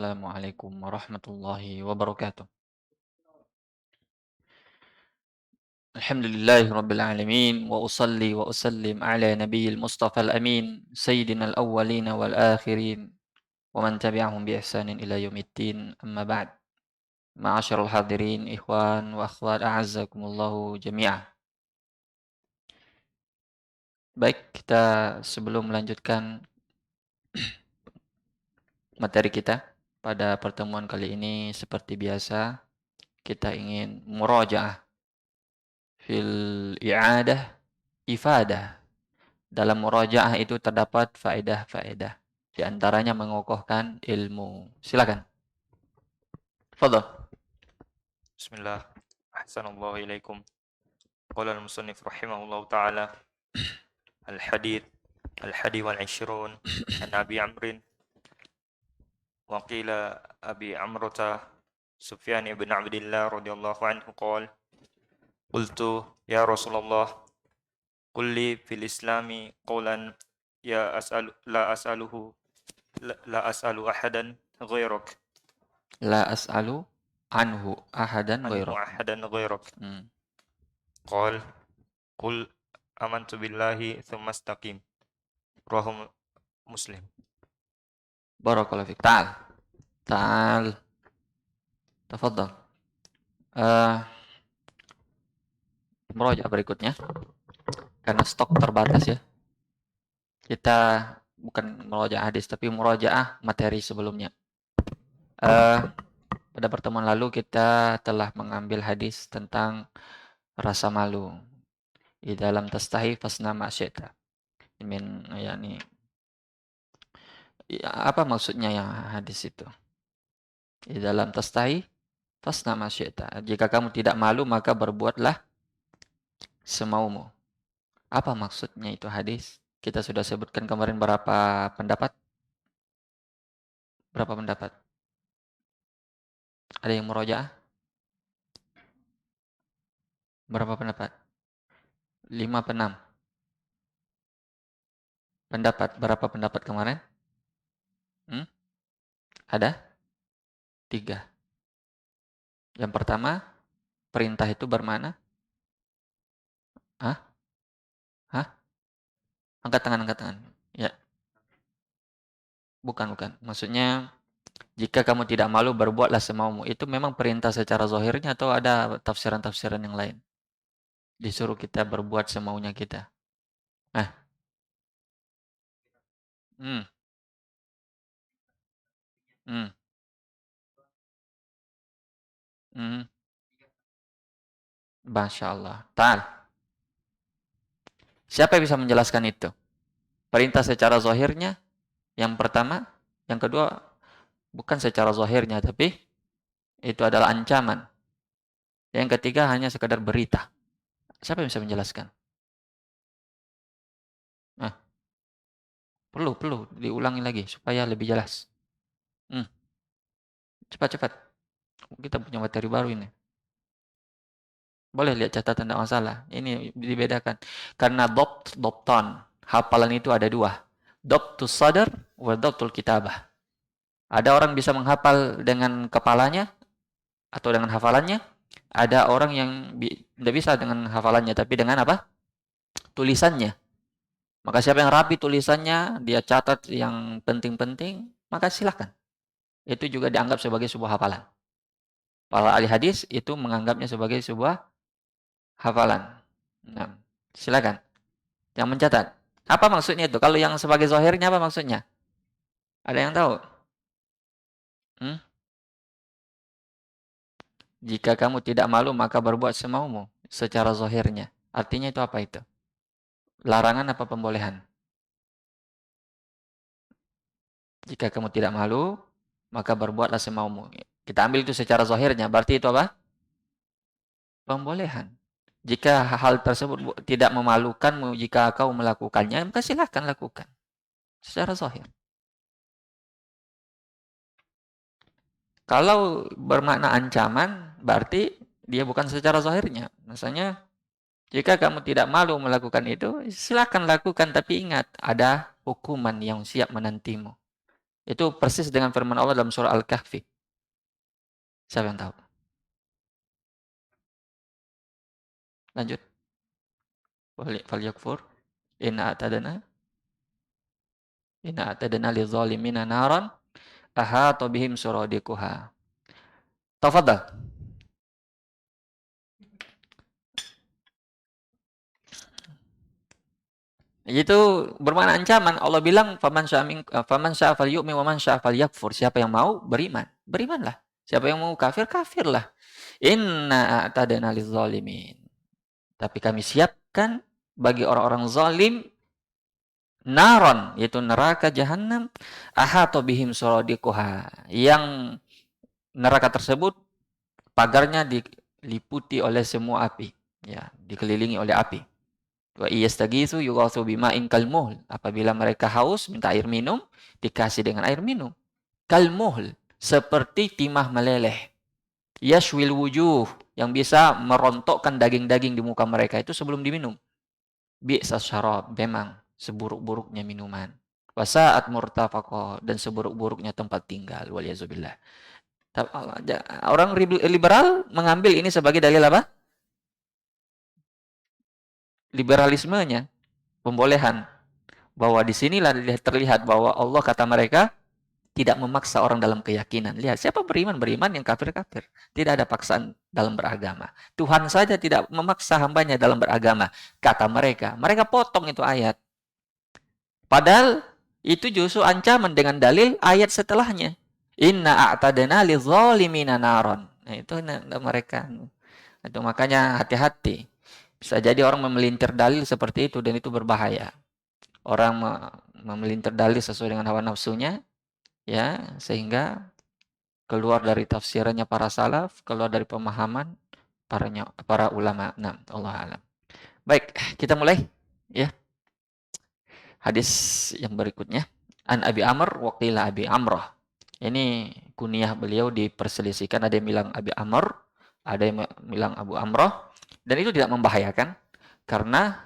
Assalamualaikum warahmatullahi wabarakatuh. Alhamdulillahi rabbil alamin wa usalli wa usallim ala nabiyil mustafa al-amin sayyidina al-awwalin wal akhirin wa man tabi'ahum bi ihsanin ila yaumiddin amma ba'd. Ma'asyiral hadirin ikhwan wa akhwat a'azzakumullahu jami'ah. Baik, kita sebelum melanjutkan materi kita pada pertemuan kali ini seperti biasa kita ingin murajaah fil i'adah ifadah. Dalam murajaah itu terdapat faedah-faedah. Di antaranya mengokohkan ilmu. Silakan. Fadhal. Bismillah. Ahsanallahu ilaikum. Qala al-musannif rahimahullahu ta'ala al-hadith al-hadi wal 'ishrun an Abi Amrin wa qila Abi Amrata Sufyan ibn Abdillah radhiyallahu anhu qala qultu ya Rasulullah qul li fil islami qawlan ya la as'alu ahadan ghairak La as'alu anhu ahadan anhu ghairak. ahadan ghairak Hmm. qala qul amantu billahi thumma istaqim rawahu Muslim. Barakallahu fiik. Ta'al. Ta'al. Tafadhal. Murajaah berikutnya. Karena stok terbatas ya. Kita bukan murajaah hadis tapi murajaah materi sebelumnya. Pada pertemuan lalu kita telah mengambil hadis tentang rasa malu. Di dalam tastahi fasna ma syi'ta. Min yakni apa maksudnya ya hadis itu? Di dalam tastahi fasna ma syi'ta. Jika kamu tidak malu maka berbuatlah semaumu. Apa maksudnya itu hadis? Kita sudah sebutkan kemarin berapa pendapat? Berapa pendapat? Ada yang murojaah? Berapa pendapat? 5 per 6. Pendapat. Berapa pendapat kemarin? Ada? 3. Yang pertama, perintah itu bermana? Hah? Hah? Angkat tangan, angkat tangan. Ya, bukan. Maksudnya, jika kamu tidak malu, berbuatlah semaumu. Itu memang perintah secara zahirnya atau ada tafsiran-tafsiran yang lain? Disuruh kita berbuat semaunya kita. Nah, hmm, hmm, hmm. Masya Allah. Ta'al. Siapa yang bisa menjelaskan itu? Perintah secara zahirnya, yang pertama. Yang kedua, bukan secara zahirnya, tapi itu adalah ancaman. Yang ketiga, hanya sekadar berita. Siapa yang bisa menjelaskan? Nah, perlu diulangi lagi supaya lebih jelas. Cepat. Kita punya materi baru ini. Boleh lihat catatan, tidak masalah. Ini dibedakan. Karena dopton. Hafalan itu ada 2. Doptus sadar wa doptul kitabah. Ada orang bisa menghafal dengan kepalanya atau dengan hafalannya. Ada orang yang tidak bisa dengan hafalannya, tapi dengan apa? Tulisannya. Maka siapa yang rapi tulisannya, dia catat yang penting-penting, maka silahkan. Itu juga dianggap sebagai sebuah hafalan. Para ahli hadis itu menganggapnya sebagai sebuah hafalan. Nah, silakan. Yang mencatat. Apa maksudnya itu? Kalau yang sebagai zahirnya apa maksudnya? Ada yang tahu? Jika kamu tidak malu maka berbuat semaumu secara zahirnya. Artinya itu apa itu? Larangan apa pembolehan? Jika kamu tidak malu maka berbuatlah semaumu. Kita ambil itu secara zahirnya. Berarti itu apa? Pembolehan. Jika hal tersebut tidak memalukanmu jika kau melakukannya, maka silahkan lakukan. Secara zahir. Kalau bermakna ancaman, berarti dia bukan secara zahirnya. Misalnya, jika kamu tidak malu melakukan itu, silakan lakukan. Tapi ingat, ada hukuman yang siap menantimu. Itu persis dengan firman Allah dalam surah Al-Kahfi. Siapa yang tahu? Lanjut. Falyakfur. Inna a'tadna lidzalimina naran ahata bihim suradiquha. Tafadhal. Itu bermakna ancaman. Allah bilang faman syaa falyu'min wa man syaa falyakfur. Siapa yang mau beriman, berimanlah. Siapa yang mau kafir, kafirlah. Inna a'tadna lizzalimin. Tapi kami siapkan bagi orang-orang zalim naron, yaitu neraka jahanam, ahata bihim suradiquha. Yang neraka tersebut pagarnya diliputi oleh semua api, ya, dikelilingi oleh api. Wa iyastagitsu yughatsu bima'in kalmuhl. Apabila mereka haus minta air minum, dikasih dengan air minum. Kalmuhl, seperti timah meleleh. Yashwil wujuh, yang bisa merontokkan daging-daging di muka mereka itu sebelum diminum. Bi'sas syarab, memang seburuk-buruknya minuman. Wasa'at murtafaqah, dan seburuk-buruknya tempat tinggal. Waliyazubillah. Orang liberal mengambil ini sebagai dalil apa? Liberalismenya, pembolehan. Bahwa di sinilah terlihat bahwa Allah, kata mereka, tidak memaksa orang dalam keyakinan. Lihat, siapa beriman, beriman, yang kafir, kafir. Tidak ada paksaan dalam beragama. Tuhan saja tidak memaksa hambanya dalam beragama. Kata mereka. Mereka potong itu ayat. Padahal itu justru ancaman dengan dalil ayat setelahnya. Inna a'tadna lidzalimina naron. Nah, itu mereka. Itu makanya hati-hati. Bisa jadi orang memelintir dalil seperti itu dan itu berbahaya. Orang memelintir dalil sesuai dengan hawa nafsunya, ya, sehingga keluar dari tafsirannya para salaf, keluar dari pemahaman para ulama. Nah, Allah alam. Baik, kita mulai, ya. Hadis yang berikutnya, an Abi Amr wa qila Abi Amrah. Ini kunyah beliau diperselisihkan, ada yang bilang Abi Amr, ada yang bilang Abu Amrah, dan itu tidak membahayakan karena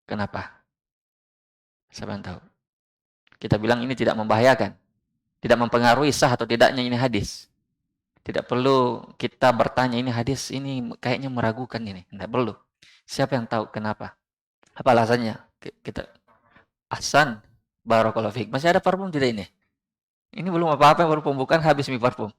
kenapa? Siapa yang tahu? Kita bilang ini tidak membahayakan, tidak mempengaruhi sah atau tidaknya ini hadis. Tidak perlu kita bertanya ini hadis ini kayaknya meragukan ini, tidak perlu. Siapa yang tahu kenapa? Apa alasannya? Kita Ahsan, barakallahu fiik. Masih ada parfum tidak ini? Ini belum apa-apa, baru pembukaan habis mi parfum.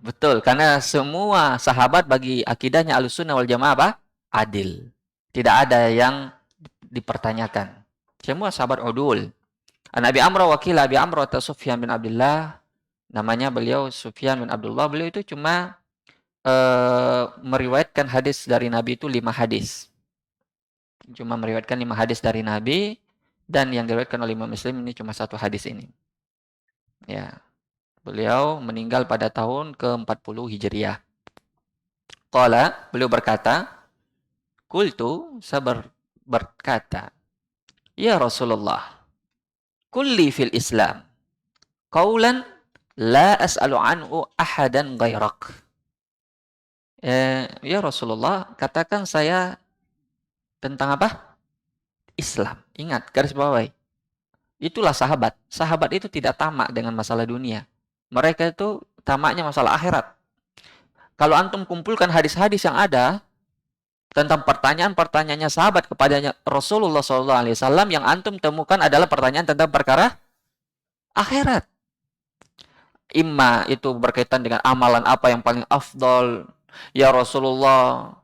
Betul, karena semua sahabat bagi akidahnya Ahlussunnah wal Jamaah apa? Adil. Tidak ada yang dipertanyakan. Semua sahabat udul. An Abi Amr wa qila Abi Amr atau Sufyan bin Abdullah. Namanya beliau Sufyan bin Abdullah. Beliau itu cuma meriwayatkan hadis dari Nabi itu 5 hadis. Cuma meriwayatkan 5 hadis dari Nabi, dan yang diriwayatkan oleh Imam Muslim ini cuma 1 hadis ini. Ya. Beliau meninggal pada tahun ke-40 Hijriah. Qala, beliau berkata, qultu, saya berkata, ya Rasulullah, kulli fil Islam qaulan la as'alu anhu ahadan ghairak. Ya Rasulullah, katakan saya tentang apa? Islam. Ingat, garis bawahi. Itulah sahabat. Sahabat itu tidak tamak dengan masalah dunia. Mereka itu tamaknya masalah akhirat. Kalau antum kumpulkan hadis-hadis yang ada tentang pertanyaan-pertanyaannya sahabat kepada Rasulullah SAW, yang antum temukan adalah pertanyaan tentang perkara akhirat. Imma itu berkaitan dengan amalan apa yang paling afdol. Ya Rasulullah,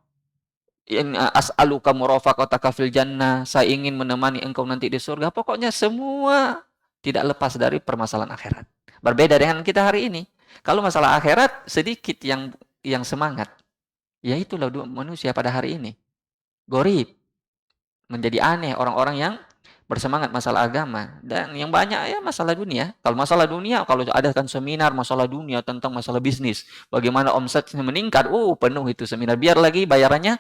as'aluka murafaqataka fil jannah, saya ingin menemani engkau nanti di surga. Pokoknya semua tidak lepas dari permasalahan akhirat. Berbeda dengan kita hari ini. Kalau masalah akhirat sedikit yang semangat. Ya itulah manusia pada hari ini. Gorib. Menjadi aneh orang-orang yang bersemangat masalah agama. Dan yang banyak ya masalah dunia. Kalau masalah dunia, kalau adakan seminar masalah dunia tentang masalah bisnis, bagaimana omsetnya meningkat, penuh itu seminar. Biar lagi bayarannya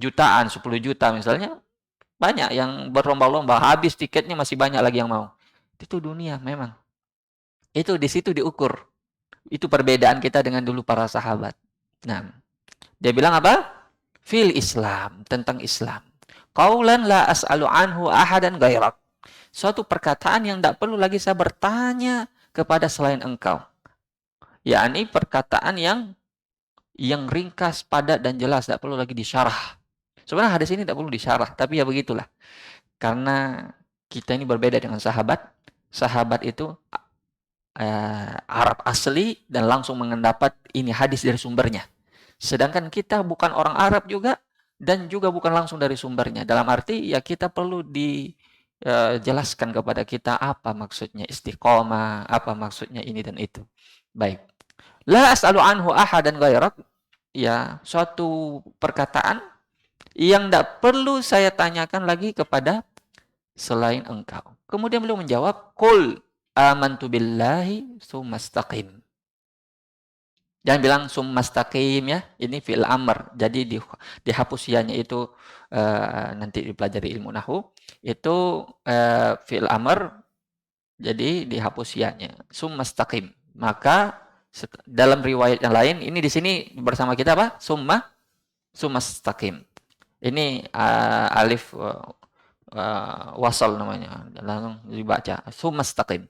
jutaan, 10 juta misalnya, banyak yang berlomba-lomba, habis tiketnya masih banyak lagi yang mau. Itu dunia memang. Itu di situ diukur. Itu perbedaan kita dengan dulu para sahabat. Nah, dia bilang apa? Fil Islam, tentang Islam. Qaulan la as'alu anhu ahadan ghairak. Suatu perkataan yang tidak perlu lagi saya bertanya kepada selain engkau. Yakni perkataan yang ringkas, padat, dan jelas, tidak perlu lagi disyarah. Sebenarnya hadis ini tidak perlu disyarah, tapi ya begitulah. Karena kita ini berbeda dengan sahabat. Sahabat itu Arab asli dan langsung mendapat ini hadis dari sumbernya. Sedangkan kita bukan orang Arab juga dan juga bukan langsung dari sumbernya. Dalam arti ya kita perlu dijelaskan kepada kita apa maksudnya istiqomah, apa maksudnya ini dan itu. Baik. La as'alu anhu ahadan ghairak. Ya, suatu perkataan yang tidak perlu saya tanyakan lagi kepada selain engkau. Kemudian beliau menjawab, Qul amantu billahi tsumastaqim. Jangan bilang tsumastaqim ya, ini fi'il amr. Jadi dihapus ya-nya itu nanti dipelajari ilmu nahwu. Itu fi'il amr, jadi dihapus ya-nya. Tsumastaqim. Maka dalam riwayat yang lain, ini di sini bersama kita apa? Tsumastaqim. Ini alif wasal namanya, langsung dibaca tsumastaqim.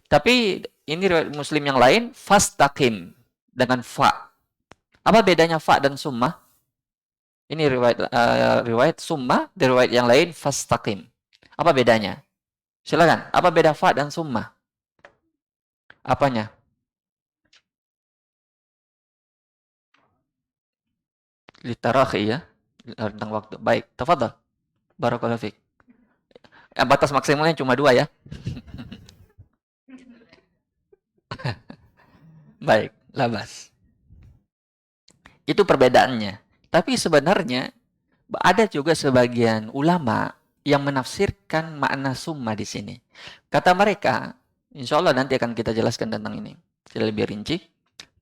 Tapi ini riwayat Muslim yang lain fastaqim dengan fa. Apa bedanya fa dan summa? Ini riwayat summa, di riwayat yang lain fastaqim. Apa bedanya? Silakan. Apa beda fa dan summa? Apanya? Litarakhi ya, tentang waktu. Baik, tafadhal. Barakallahu fiik. Batas maksimalnya cuma 2 ya. Baik, labas. Itu perbedaannya. Tapi sebenarnya ada juga sebagian ulama yang menafsirkan makna summa di sini. Kata mereka, insya Allah nanti akan kita jelaskan tentang ini lebih rinci.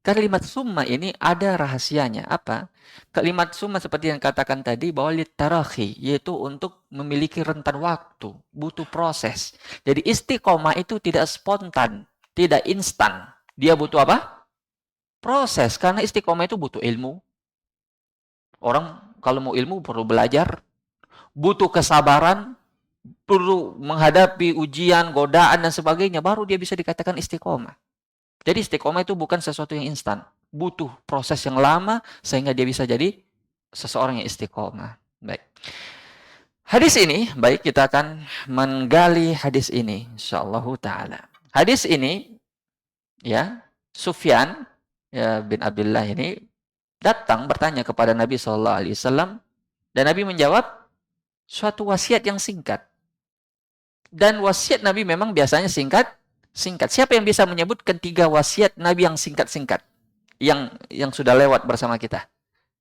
Kalimat summa ini ada rahasianya. Apa? Kalimat summa seperti yang katakan tadi bahwa litarakhi, yaitu untuk memiliki rentan waktu, butuh proses. Jadi istiqomah itu tidak spontan, tidak instan. Dia butuh apa? Proses. Karena istiqomah itu butuh ilmu. Orang kalau mau ilmu perlu belajar, butuh kesabaran, perlu menghadapi ujian, godaan, dan sebagainya, baru dia bisa dikatakan istiqomah. Jadi istiqomah itu bukan sesuatu yang instan. Butuh proses yang lama sehingga dia bisa jadi seseorang yang istiqomah. Baik. Hadis ini, baik kita akan menggali hadis ini insyaallah taala. Hadis ini ya, Sufyan ya, bin Abdullah ini datang bertanya kepada Nabi sallallahu alaihi wasallam dan Nabi menjawab suatu wasiat yang singkat. Dan wasiat Nabi memang biasanya singkat. Siapa yang bisa menyebutkan 3 wasiat Nabi yang singkat-singkat? Yang sudah lewat bersama kita.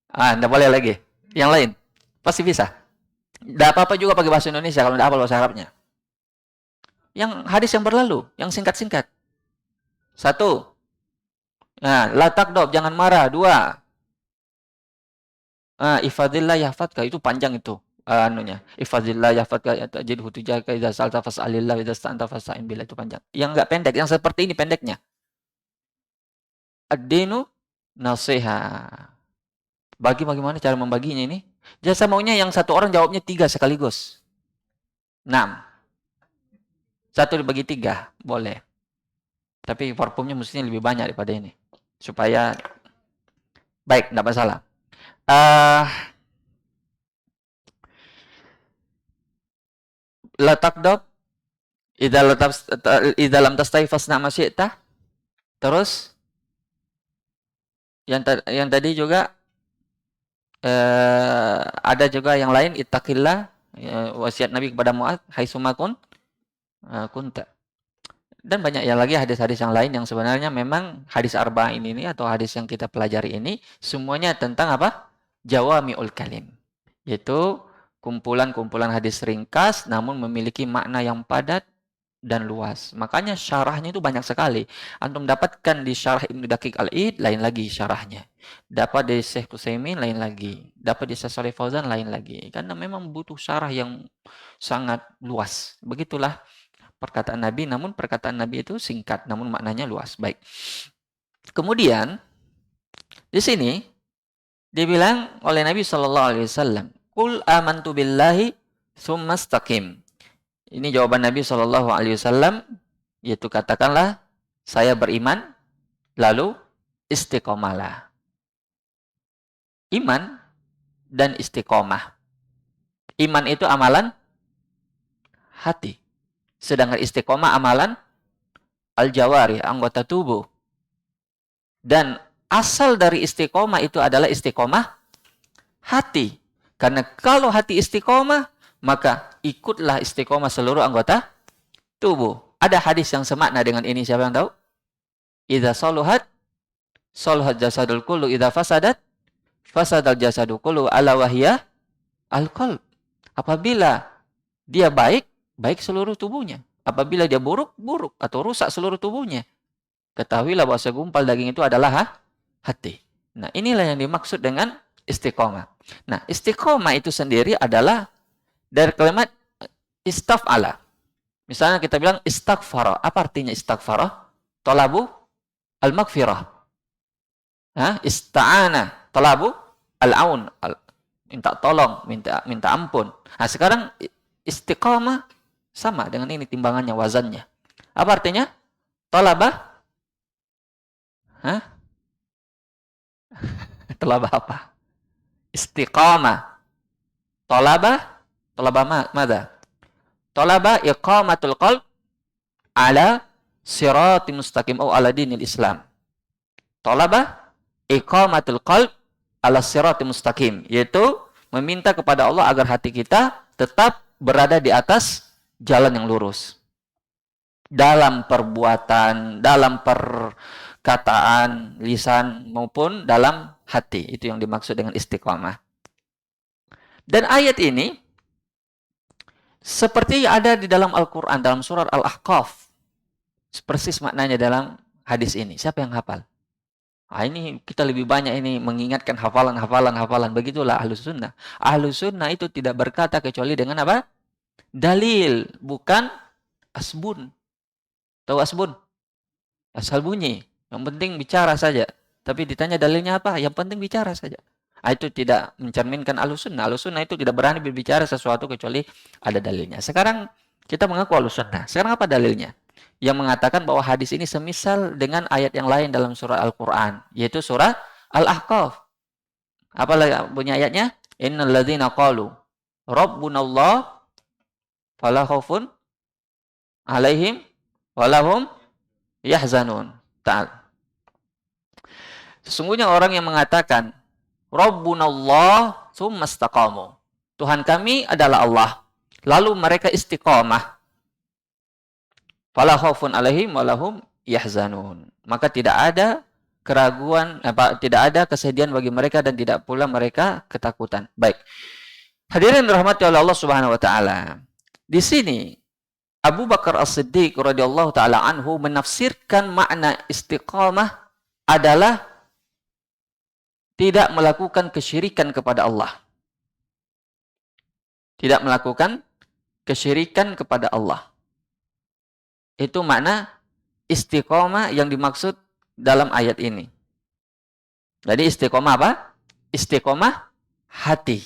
Anda boleh lagi. Yang lain. Pasti bisa. Tidak apa-apa juga pakai bahasa Indonesia kalau tidak hafal bahasa Arabnya. Yang hadis yang berlalu. Yang singkat-singkat. 1. La taqdab, jangan marah. 2. Ifadillah yahfadka. Itu panjang itu. Ifadillah yahfadka tajidhu tujaka idza sa'alta fas'alillah idza sta'anta fasta'in billah, itu panjang. Yang enggak pendek, yang seperti ini pendeknya. Ad-dinu nasiha. Bagaimana cara membaginya ini? Jasa maunya yang satu orang jawabnya 3 sekaligus. 6. 1 dibagi 3, boleh. Tapi parfumnya mestinya lebih banyak daripada ini. Supaya baik, enggak masalah. La taqdab idza lam tastai fasna ma syi'ta. Terus yang tadi juga ada juga yang lain, ittaqillah, wasiat Nabi kepada Mu'adz, haitsuma kunta. Dan banyak yang lagi hadis-hadis yang lain yang sebenarnya memang hadis arba'in ini atau hadis yang kita pelajari ini semuanya tentang apa? Jawami'ul kalim. Yaitu kumpulan-kumpulan hadis ringkas namun memiliki makna yang padat dan luas. Makanya syarahnya itu banyak sekali. Antum dapatkan di syarah Ibnu Daqiq Al-Id, lain lagi syarahnya. Dapat di Syekh Utsaimin, lain lagi. Dapat di Syekh Shalih Fauzan, lain lagi. Karena memang butuh syarah yang sangat luas. Begitulah perkataan Nabi, namun perkataan Nabi itu singkat, namun maknanya luas. Baik. Kemudian di sini dibilang oleh Nabi Shallallahu Alaihi Wasallam, Qul amantu billahi Tsumastaqim. Ini jawaban Nabi SAW, yaitu katakanlah, saya beriman, lalu istiqomalah. Iman dan istiqomah. Iman itu amalan hati. Sedangkan istiqomah amalan al-jawari, anggota tubuh. Dan asal dari istiqomah itu adalah istiqomah hati. Karena kalau hati istiqomah, maka ikutlah istiqomah seluruh anggota tubuh. Ada hadis yang semakna dengan ini, siapa yang tahu? Idza saluhat jasadul kullu, idza fasadat fasadal jasadu kullu, ala wahya al-qalb. Apabila dia baik, baik seluruh tubuhnya. Apabila dia buruk, buruk atau rusak seluruh tubuhnya. Ketahuilah bahwa segumpal daging itu adalah hati. Nah, inilah yang dimaksud dengan istiqomah. Nah, istiqomah itu sendiri adalah dari kalimat istaf'ala. Misalnya kita bilang istaghfara. Apa artinya istaghfara? Talabu al-maghfirah. Ista'ana. Talabu al-aun. Minta tolong, minta ampun. Nah, sekarang istiqomah sama dengan ini timbangannya, wazannya. Apa artinya? Talabah. Talabah apa? Istiqamah. Talabah mada? Talabah iqamatul qalb ala sirati mustaqim atau ala dinil Islam. Talabah iqamatul qalb ala sirati mustaqim, yaitu meminta kepada Allah agar hati kita tetap berada di atas jalan yang lurus. Dalam perbuatan, dalam perkataan, lisan maupun dalam hati. Itu yang dimaksud dengan istiqamah. Dan ayat ini seperti ada di dalam Al-Quran, dalam surat Al-Ahqaf. Persis maknanya dalam hadis ini. Siapa yang hafal? Nah, ini kita lebih banyak ini mengingatkan hafalan. Begitulah Ahlus Sunnah. Ahlus Sunnah itu tidak berkata kecuali dengan apa? Dalil, bukan asbun. Tahu asbun? Asal bunyi. Yang penting bicara saja. Tapi ditanya dalilnya apa? Yang penting bicara saja. Itu tidak mencerminkan Ahlus Sunnah. Ahlus Sunnah itu tidak berani berbicara sesuatu kecuali ada dalilnya. Sekarang kita mengaku Ahlus Sunnah. Sekarang apa dalilnya? Yang mengatakan bahwa hadis ini semisal dengan ayat yang lain dalam surah Al-Quran, yaitu surah Al-Ahqaf. Apa bunyi ayatnya? Innal ladzina qalu rabbunallah fala khaufun alaihim walahum yahzanun. Ta'al. Sesungguhnya orang yang mengatakan rabbunallah tsumma istaqamu. Tuhan kami adalah Allah. Lalu mereka istiqamah. Fala khaufun alaihim walahum yahzanun. Maka tidak ada keraguan, tidak ada kesedihan bagi mereka dan tidak pula mereka ketakutan. Baik. Hadirin rahmati Allah Subhanahu wa taala. Di sini Abu Bakar As-Siddiq radhiyallahu taala anhu menafsirkan makna istiqamah adalah tidak melakukan kesyirikan kepada Allah. Tidak melakukan kesyirikan kepada Allah. Itu makna istiqomah yang dimaksud dalam ayat ini. Jadi istiqomah apa? Istiqomah hati.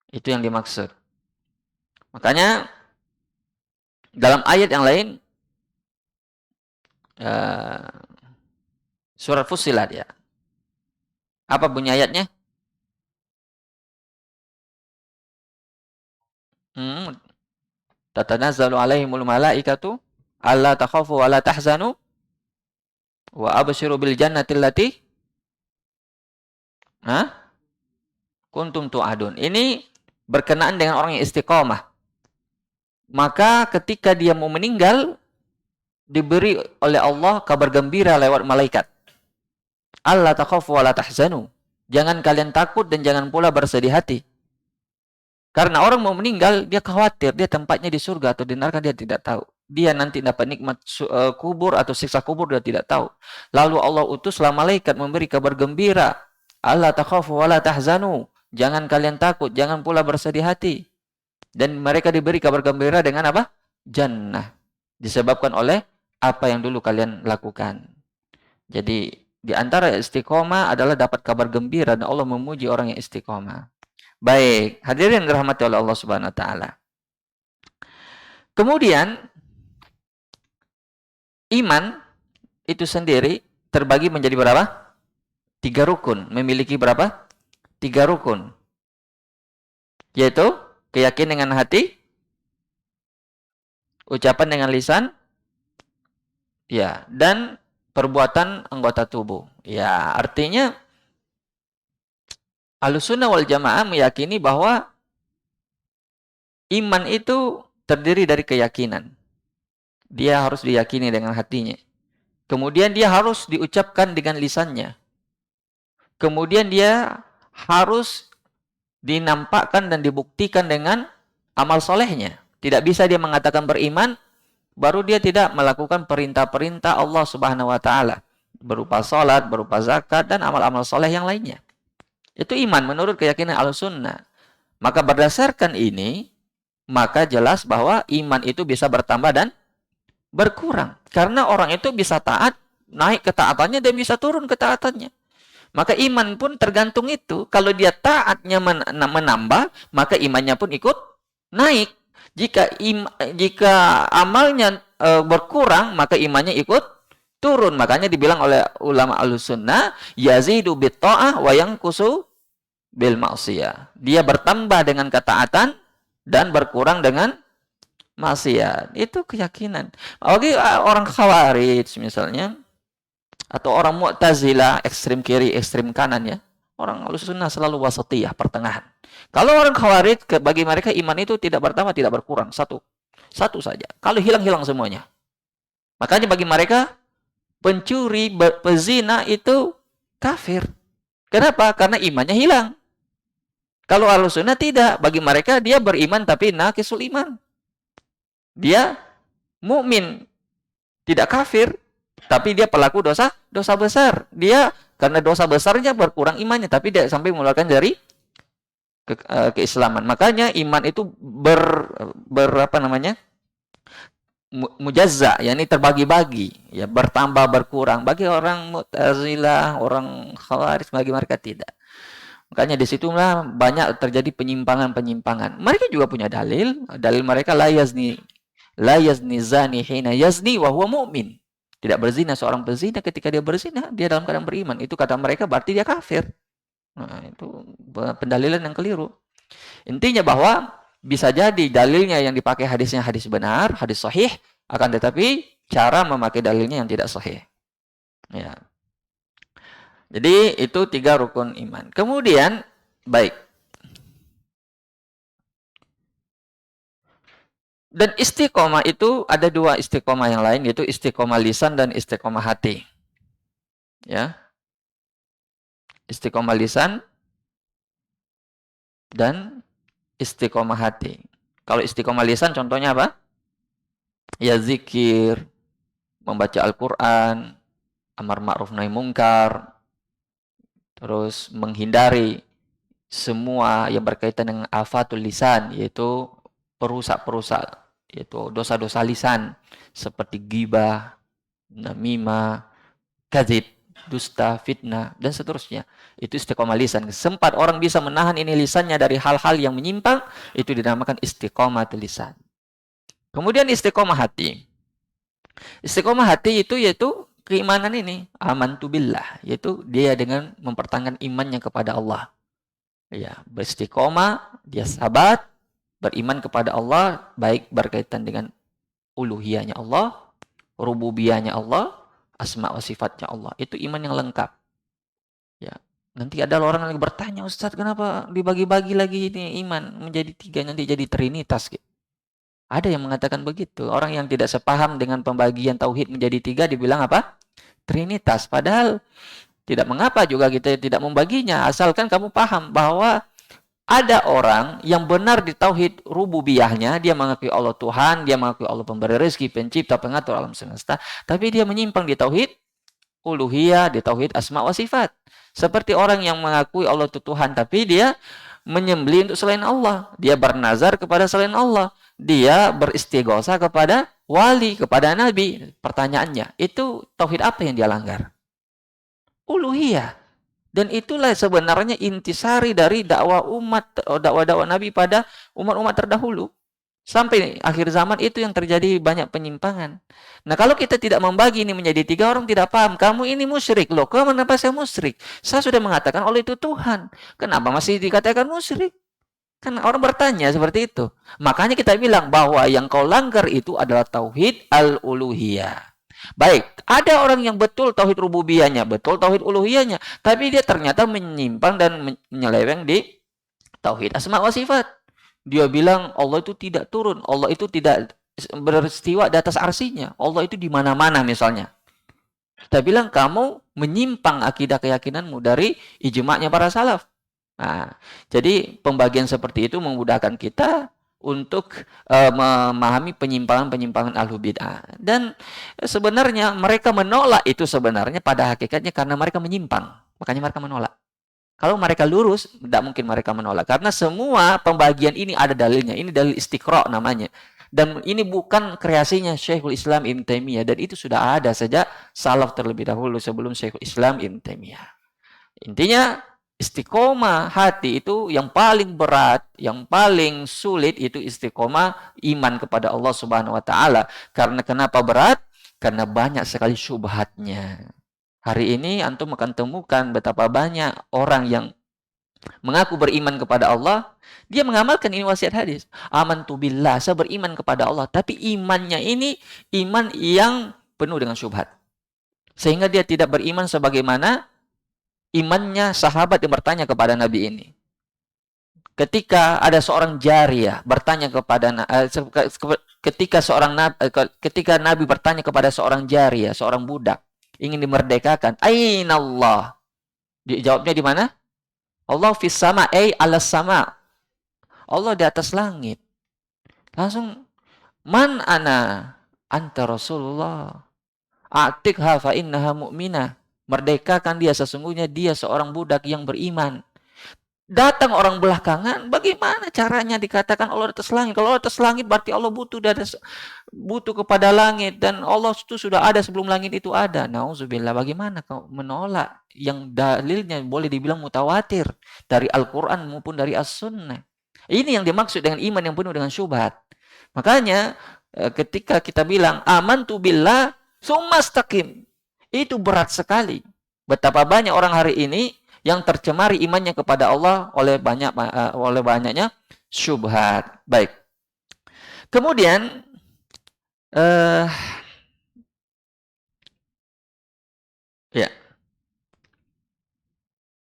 Itu yang dimaksud. Makanya dalam ayat yang lain, surat Fussilat ya. Apa bunyi ayatnya? Tatanazzalu alaihimul malaikatu alla takhafu wa la tahzanu wa abshiru bil jannati allati kuntum tu'adun. Ini berkenaan dengan orang yang istiqomah. Maka ketika dia mau meninggal, diberi oleh Allah kabar gembira lewat malaikat. Alla takhafu wa la tahzanu. Jangan kalian takut dan jangan pula bersedih hati. Karena orang mau meninggal, dia khawatir, dia tempatnya di surga atau di neraka, dia tidak tahu. Dia nanti dapat nikmat kubur atau siksa kubur, dia tidak tahu. Lalu Allah utuslah malaikat memberi kabar gembira. Alla takhafu wa la tahzanu. Jangan kalian takut, jangan pula bersedih hati. Dan mereka diberi kabar gembira dengan apa? Jannah. Disebabkan oleh apa yang dulu kalian lakukan. Jadi di antara istiqomah adalah dapat kabar gembira dan Allah memuji orang yang istiqomah. Baik, hadirin dirahmati oleh Allah Subhanahu wa taala. Kemudian iman itu sendiri terbagi menjadi berapa? 3 rukun. Memiliki berapa? 3 rukun. Yaitu keyakinan dengan hati, ucapan dengan lisan, ya, dan perbuatan anggota tubuh. Ya, artinya Ahlussunnah wal Jamaah meyakini bahwa iman itu terdiri dari keyakinan. Dia harus diyakini dengan hatinya. Kemudian dia harus diucapkan dengan lisannya. Kemudian dia harus dinampakkan dan dibuktikan dengan amal solehnya. Tidak bisa dia mengatakan beriman, baru dia tidak melakukan perintah-perintah Allah Subhanahu wa taala berupa salat, berupa zakat dan amal-amal soleh yang lainnya. Itu iman menurut keyakinan Ahlussunnah. Maka berdasarkan ini, maka jelas bahwa iman itu bisa bertambah dan berkurang. Karena orang itu bisa taat, naik ketaatannya dan bisa turun ketaatannya. Maka iman pun tergantung itu. Kalau dia taatnya menambah, maka imannya pun ikut naik. Jika amalnya berkurang, maka imannya ikut turun. Makanya dibilang oleh ulama Ahlussunnah, yazidu bit ta'ah wa yanqusu bil ma'siyah. Dia bertambah dengan ketaatan dan berkurang dengan maksiat. Itu keyakinan. Bagi orang Khawarij misalnya, atau orang Mu'tazilah, ekstrem kiri, ekstrem kanan ya. Orang Ahlussunnah selalu wasatiyah, pertengahan. Kalau orang Khawarij, bagi mereka iman itu tidak bertambah, tidak berkurang. Satu saja. Kalau hilang semuanya. Makanya bagi mereka, pencuri, pezina itu kafir. Kenapa? Karena imannya hilang. Kalau Ahlussunnah tidak. Bagi mereka, dia beriman tapi naqisul iman. Dia mukmin, tidak kafir, tapi dia pelaku dosa besar. Dia karena dosa besarnya berkurang imannya, tapi dia sampai mengeluarkan dari keislaman. Makanya iman itu mujazza, yakni terbagi-bagi, ya, bertambah berkurang. Bagi orang Mu'tazilah, orang Khawarij, bagi mereka tidak. Makanya disitulah banyak terjadi penyimpangan-penyimpangan. Mereka juga punya dalil mereka la yazni zani hina yazni wa huwa mu'min. Tidak berzina seorang pezina ketika dia berzina, dia dalam keadaan beriman. Itu kata mereka berarti dia kafir. Nah, itu pendalilan yang keliru. Intinya bahwa bisa jadi dalilnya yang dipakai hadisnya hadis benar, hadis sahih, akan tetapi cara memakai dalilnya yang tidak sahih. Ya. Jadi itu 3 rukun iman. Kemudian, baik. Dan istiqomah itu ada 2 istiqomah yang lain, yaitu istiqomah lisan dan istiqomah hati. Ya. Istiqomah lisan dan istiqomah hati. Kalau istiqomah lisan contohnya apa? Ya zikir, membaca Al-Quran, amar ma'ruf nahi mungkar, terus menghindari semua yang berkaitan dengan afatul lisan, yaitu perusak-perusak, yaitu dosa-dosa lisan seperti ghibah, namimah, kadzib, dusta, fitnah, dan seterusnya. Itu istiqomah lisan. Sempat orang bisa menahan ini lisannya dari hal-hal yang menyimpang, itu dinamakan istiqomah lisan. Kemudian istiqomah hati. Istiqomah hati itu yaitu keimanan ini, amantu billah, yaitu dia dengan mempertahankan imannya kepada Allah. Ya, beristiqomah, dia sabat, beriman kepada Allah, baik berkaitan dengan uluhiyahnya Allah, rububiyahnya Allah, asma wa sifatnya Allah. Itu iman yang lengkap. Ya, nanti ada orang yang bertanya, Ustaz, kenapa dibagi-bagi lagi ini iman menjadi 3, nanti jadi trinitas gitu. Ada yang mengatakan begitu. Orang yang tidak sepaham dengan pembagian tauhid menjadi 3 dibilang apa? Trinitas. Padahal tidak mengapa juga kita tidak membaginya. Asalkan kamu paham bahwa ada orang yang benar di tauhid rububiyahnya, dia mengakui Allah Tuhan, dia mengakui Allah pemberi rezeki, pencipta, pengatur alam semesta, tapi dia menyimpang di tauhid uluhiyah, di tauhid asma wa sifat. Seperti orang yang mengakui Allah itu Tuhan, tapi dia menyembelih untuk selain Allah, dia bernazar kepada selain Allah, dia beristighosa kepada wali, kepada nabi. Pertanyaannya, itu tauhid apa yang dia langgar? Uluhiyah. Dan itulah sebenarnya intisari dari dakwah Nabi pada umat-umat terdahulu. Sampai akhir zaman itu yang terjadi banyak penyimpangan. Nah, kalau kita tidak membagi ini menjadi tiga, orang tidak paham. Kamu ini musyrik. Loh, kenapa saya musyrik? Saya sudah mengatakan Allah itu Tuhan. Kenapa masih dikatakan musyrik? Kan orang bertanya seperti itu. Makanya kita bilang bahwa yang kau langgar itu adalah tauhid al-uluhiyah. Baik, ada orang yang betul tauhid rububiyahnya, betul tauhid uluhiyahnya, tapi dia ternyata menyimpang dan menyeleweng di tauhid asma wa sifat. Dia bilang Allah itu tidak turun, Allah itu tidak beristiwa di atas arsinya, Allah itu di mana-mana misalnya. Kita bilang kamu menyimpang akidah keyakinanmu dari ijma'nya para salaf. Nah, jadi pembagian seperti itu memudahkan kita untuk memahami penyimpangan-penyimpangan ahlu bid'ah. Dan sebenarnya mereka menolak itu sebenarnya pada hakikatnya karena mereka menyimpang. Makanya mereka menolak. Kalau mereka lurus, tidak mungkin mereka menolak. Karena semua pembagian ini ada dalilnya. Ini dalil istiqra' namanya. Dan ini bukan kreasinya Syekhul Islam Ibn Taimiyah. Dan itu sudah ada sejak salaf terlebih dahulu sebelum Syekhul Islam Ibn Taimiyah. Intinya, istiqomah hati itu yang paling berat, yang paling sulit itu istiqomah iman kepada Allah Subhanahu wa taala. Karena kenapa berat? Karena banyak sekali syubhatnya. Hari ini antum akan temukan betapa banyak orang yang mengaku beriman kepada Allah, dia mengamalkan ini wasiat hadis. Amantu billah, saya beriman kepada Allah, tapi imannya ini iman yang penuh dengan syubhat. Sehingga dia tidak beriman sebagaimana imannya sahabat yang bertanya kepada Nabi ini. Ketika ada seorang jariyah bertanya kepada ketika Nabi bertanya kepada seorang jariyah, seorang budak ingin dimerdekakan, aina Allah? Dijawabnya di mana? Allah fis sama, alas sama. Allah di atas langit. Langsung, man ana? Anta Rasulullah. A'tikha fa innaha mu'minah. Merdekakan dia, sesungguhnya dia seorang budak yang beriman. Datang orang belakangan, bagaimana caranya dikatakan Allah di atas langit? Kalau Allah di atas langit berarti Allah butuh kepada langit, dan Allah itu sudah ada sebelum langit itu ada. Nauzubillah, bagaimana kau menolak yang dalilnya boleh dibilang mutawatir dari Al-Quran maupun dari As-Sunnah? Ini yang dimaksud dengan iman yang penuh dengan syubhat. Makanya ketika kita bilang amantu billah tsumma istaqim, itu berat sekali. Betapa banyak orang hari ini yang tercemari imannya kepada Allah oleh banyaknya syubhat. Baik. Kemudian ya.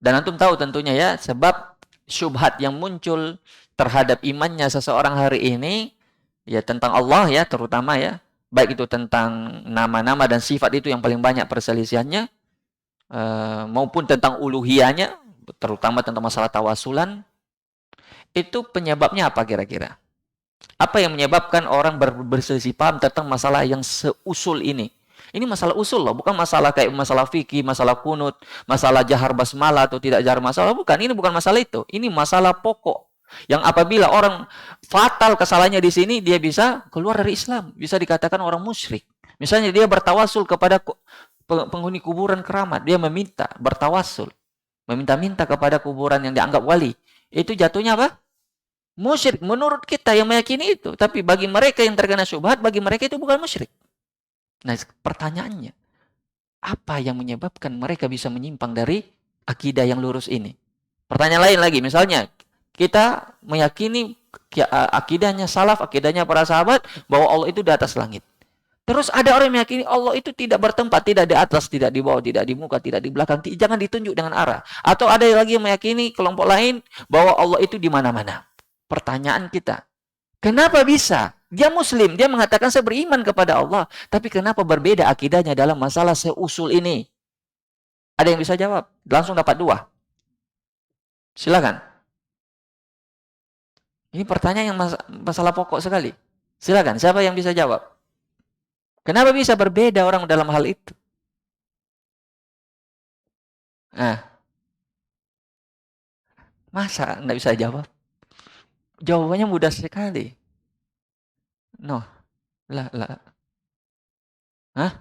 Dan antum tahu tentunya ya, sebab syubhat yang muncul terhadap imannya seseorang hari ini ya tentang Allah ya, terutama ya, baik itu tentang nama-nama dan sifat itu yang paling banyak perselisihannya, maupun tentang uluhiyahnya, terutama tentang masalah tawasulan. Itu penyebabnya apa kira-kira? Apa yang menyebabkan orang berselisih paham tentang masalah yang seusul ini? Ini masalah usul loh, bukan masalah kayak masalah fikih, masalah kunut, masalah jahar basmalah atau tidak jahar masalah, bukan. Ini bukan masalah itu. Ini masalah pokok. Yang apabila orang fatal kesalahannya di sini, dia bisa keluar dari Islam, bisa dikatakan orang musyrik. Misalnya dia bertawasul kepada penghuni kuburan keramat, dia meminta, bertawasul, meminta-minta kepada kuburan yang dianggap wali. Itu jatuhnya apa? Musyrik menurut kita yang meyakini itu. Tapi bagi mereka yang terkena syubhat, bagi mereka itu bukan musyrik. Nah, pertanyaannya, apa yang menyebabkan mereka bisa menyimpang dari akidah yang lurus ini? Pertanyaan lain lagi, misalnya kita meyakini akidahnya salaf, akidahnya para sahabat, bahwa Allah itu di atas langit. Terus ada orang yang meyakini Allah itu tidak bertempat, tidak di atas, tidak di bawah, tidak di muka, tidak di belakang, jangan ditunjuk dengan arah. Atau ada lagi yang meyakini kelompok lain bahwa Allah itu di mana-mana. Pertanyaan kita, kenapa bisa? Dia muslim, dia mengatakan saya beriman kepada Allah, tapi kenapa berbeda akidahnya dalam masalah seusul ini? Ada yang bisa jawab? Langsung dapat 2. Silakan. Ini pertanyaan yang masalah pokok sekali. Silakan, siapa yang bisa jawab? Kenapa bisa berbeda orang dalam hal itu? Nah, masa nggak bisa jawab? Jawabannya mudah sekali. No, lah. Hah?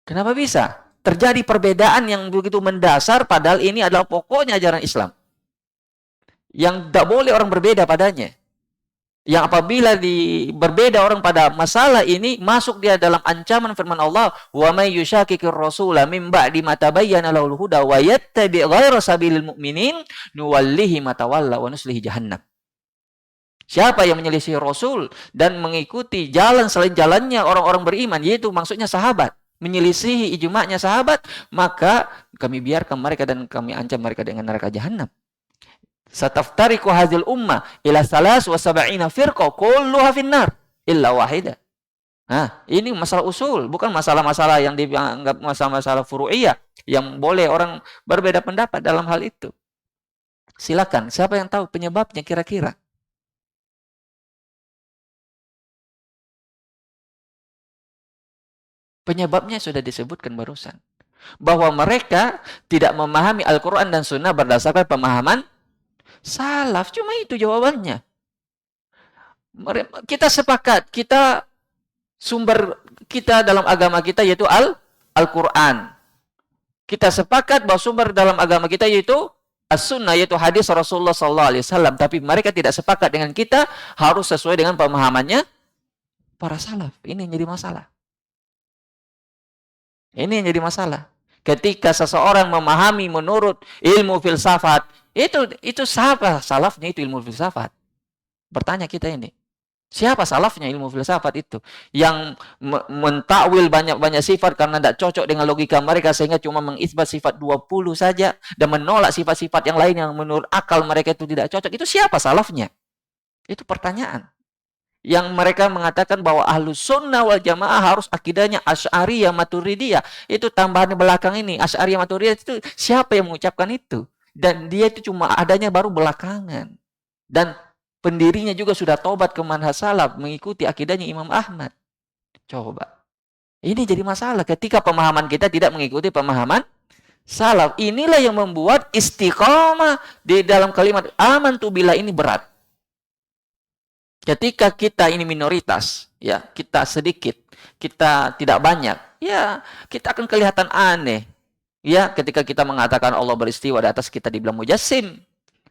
Kenapa bisa? terjadi perbedaan yang begitu mendasar, padahal ini adalah pokoknya ajaran Islam. Yang tidak boleh orang berbeda padanya. Yang apabila berbeda orang pada masalah ini, masuk dia dalam ancaman firman Allah, wa may yushaqiqir rasula min ba'di ma tabayyana lahul huda wa yattabi' ghayra sabilil mu'minin nuwallihi ma tawalla wa nuslihi jahannam. Siapa yang menyelisih Rasul dan mengikuti jalan selain jalannya orang-orang beriman, yaitu maksudnya sahabat, menyelisihi ijma'nya sahabat, maka kami biarkan mereka dan kami ancam mereka dengan neraka jahannam. Sataftariqu hadhil ummah ila 73 firqah kulluha finnar illa wahida. Nah, ini masalah usul, bukan masalah-masalah yang dianggap masalah-masalah furu'iyah yang boleh orang berbeda pendapat dalam hal itu. Silakan, siapa yang tahu penyebabnya kira-kira? Penyebabnya sudah disebutkan barusan. Bahwa mereka tidak memahami Al-Quran dan Sunnah berdasarkan pemahaman salaf. Cuma itu jawabannya. Kita sepakat, sumber kita dalam agama kita yaitu Al-Quran. Kita sepakat bahwa sumber dalam agama kita yaitu As-Sunnah, yaitu hadis Rasulullah SAW. Tapi mereka tidak sepakat dengan kita harus sesuai dengan pemahamannya para salaf. Ini yang jadi masalah. Ini yang jadi masalah. Ketika seseorang memahami menurut ilmu filsafat, itu siapa salafnya itu ilmu filsafat? Bertanya kita ini. Siapa salafnya ilmu filsafat itu? Yang mentakwil banyak-banyak sifat karena tidak cocok dengan logika mereka sehingga cuma mengisbat sifat 20 saja dan menolak sifat-sifat yang lain yang menurut akal mereka itu tidak cocok. Itu siapa salafnya? Itu pertanyaan. Yang mereka mengatakan bahwa Ahlus Sunnah wal Jamaah harus akidahnya Asy'ariyah Maturidiyah. Itu tambahan belakang ini. Asy'ariyah Maturidiyah itu siapa yang mengucapkan itu? Dan dia itu cuma adanya baru belakangan. Dan pendirinya juga sudah tobat ke manhaj salaf mengikuti akidahnya Imam Ahmad. Coba. Ini jadi masalah ketika pemahaman kita tidak mengikuti pemahaman salaf. Inilah yang membuat istiqamah di dalam kalimat amantu billah ini berat. Ketika kita ini minoritas, ya, kita sedikit, kita tidak banyak, ya, kita akan kelihatan aneh. Ya, ketika kita mengatakan Allah beristiwa di atas, kita dibilang mujassim.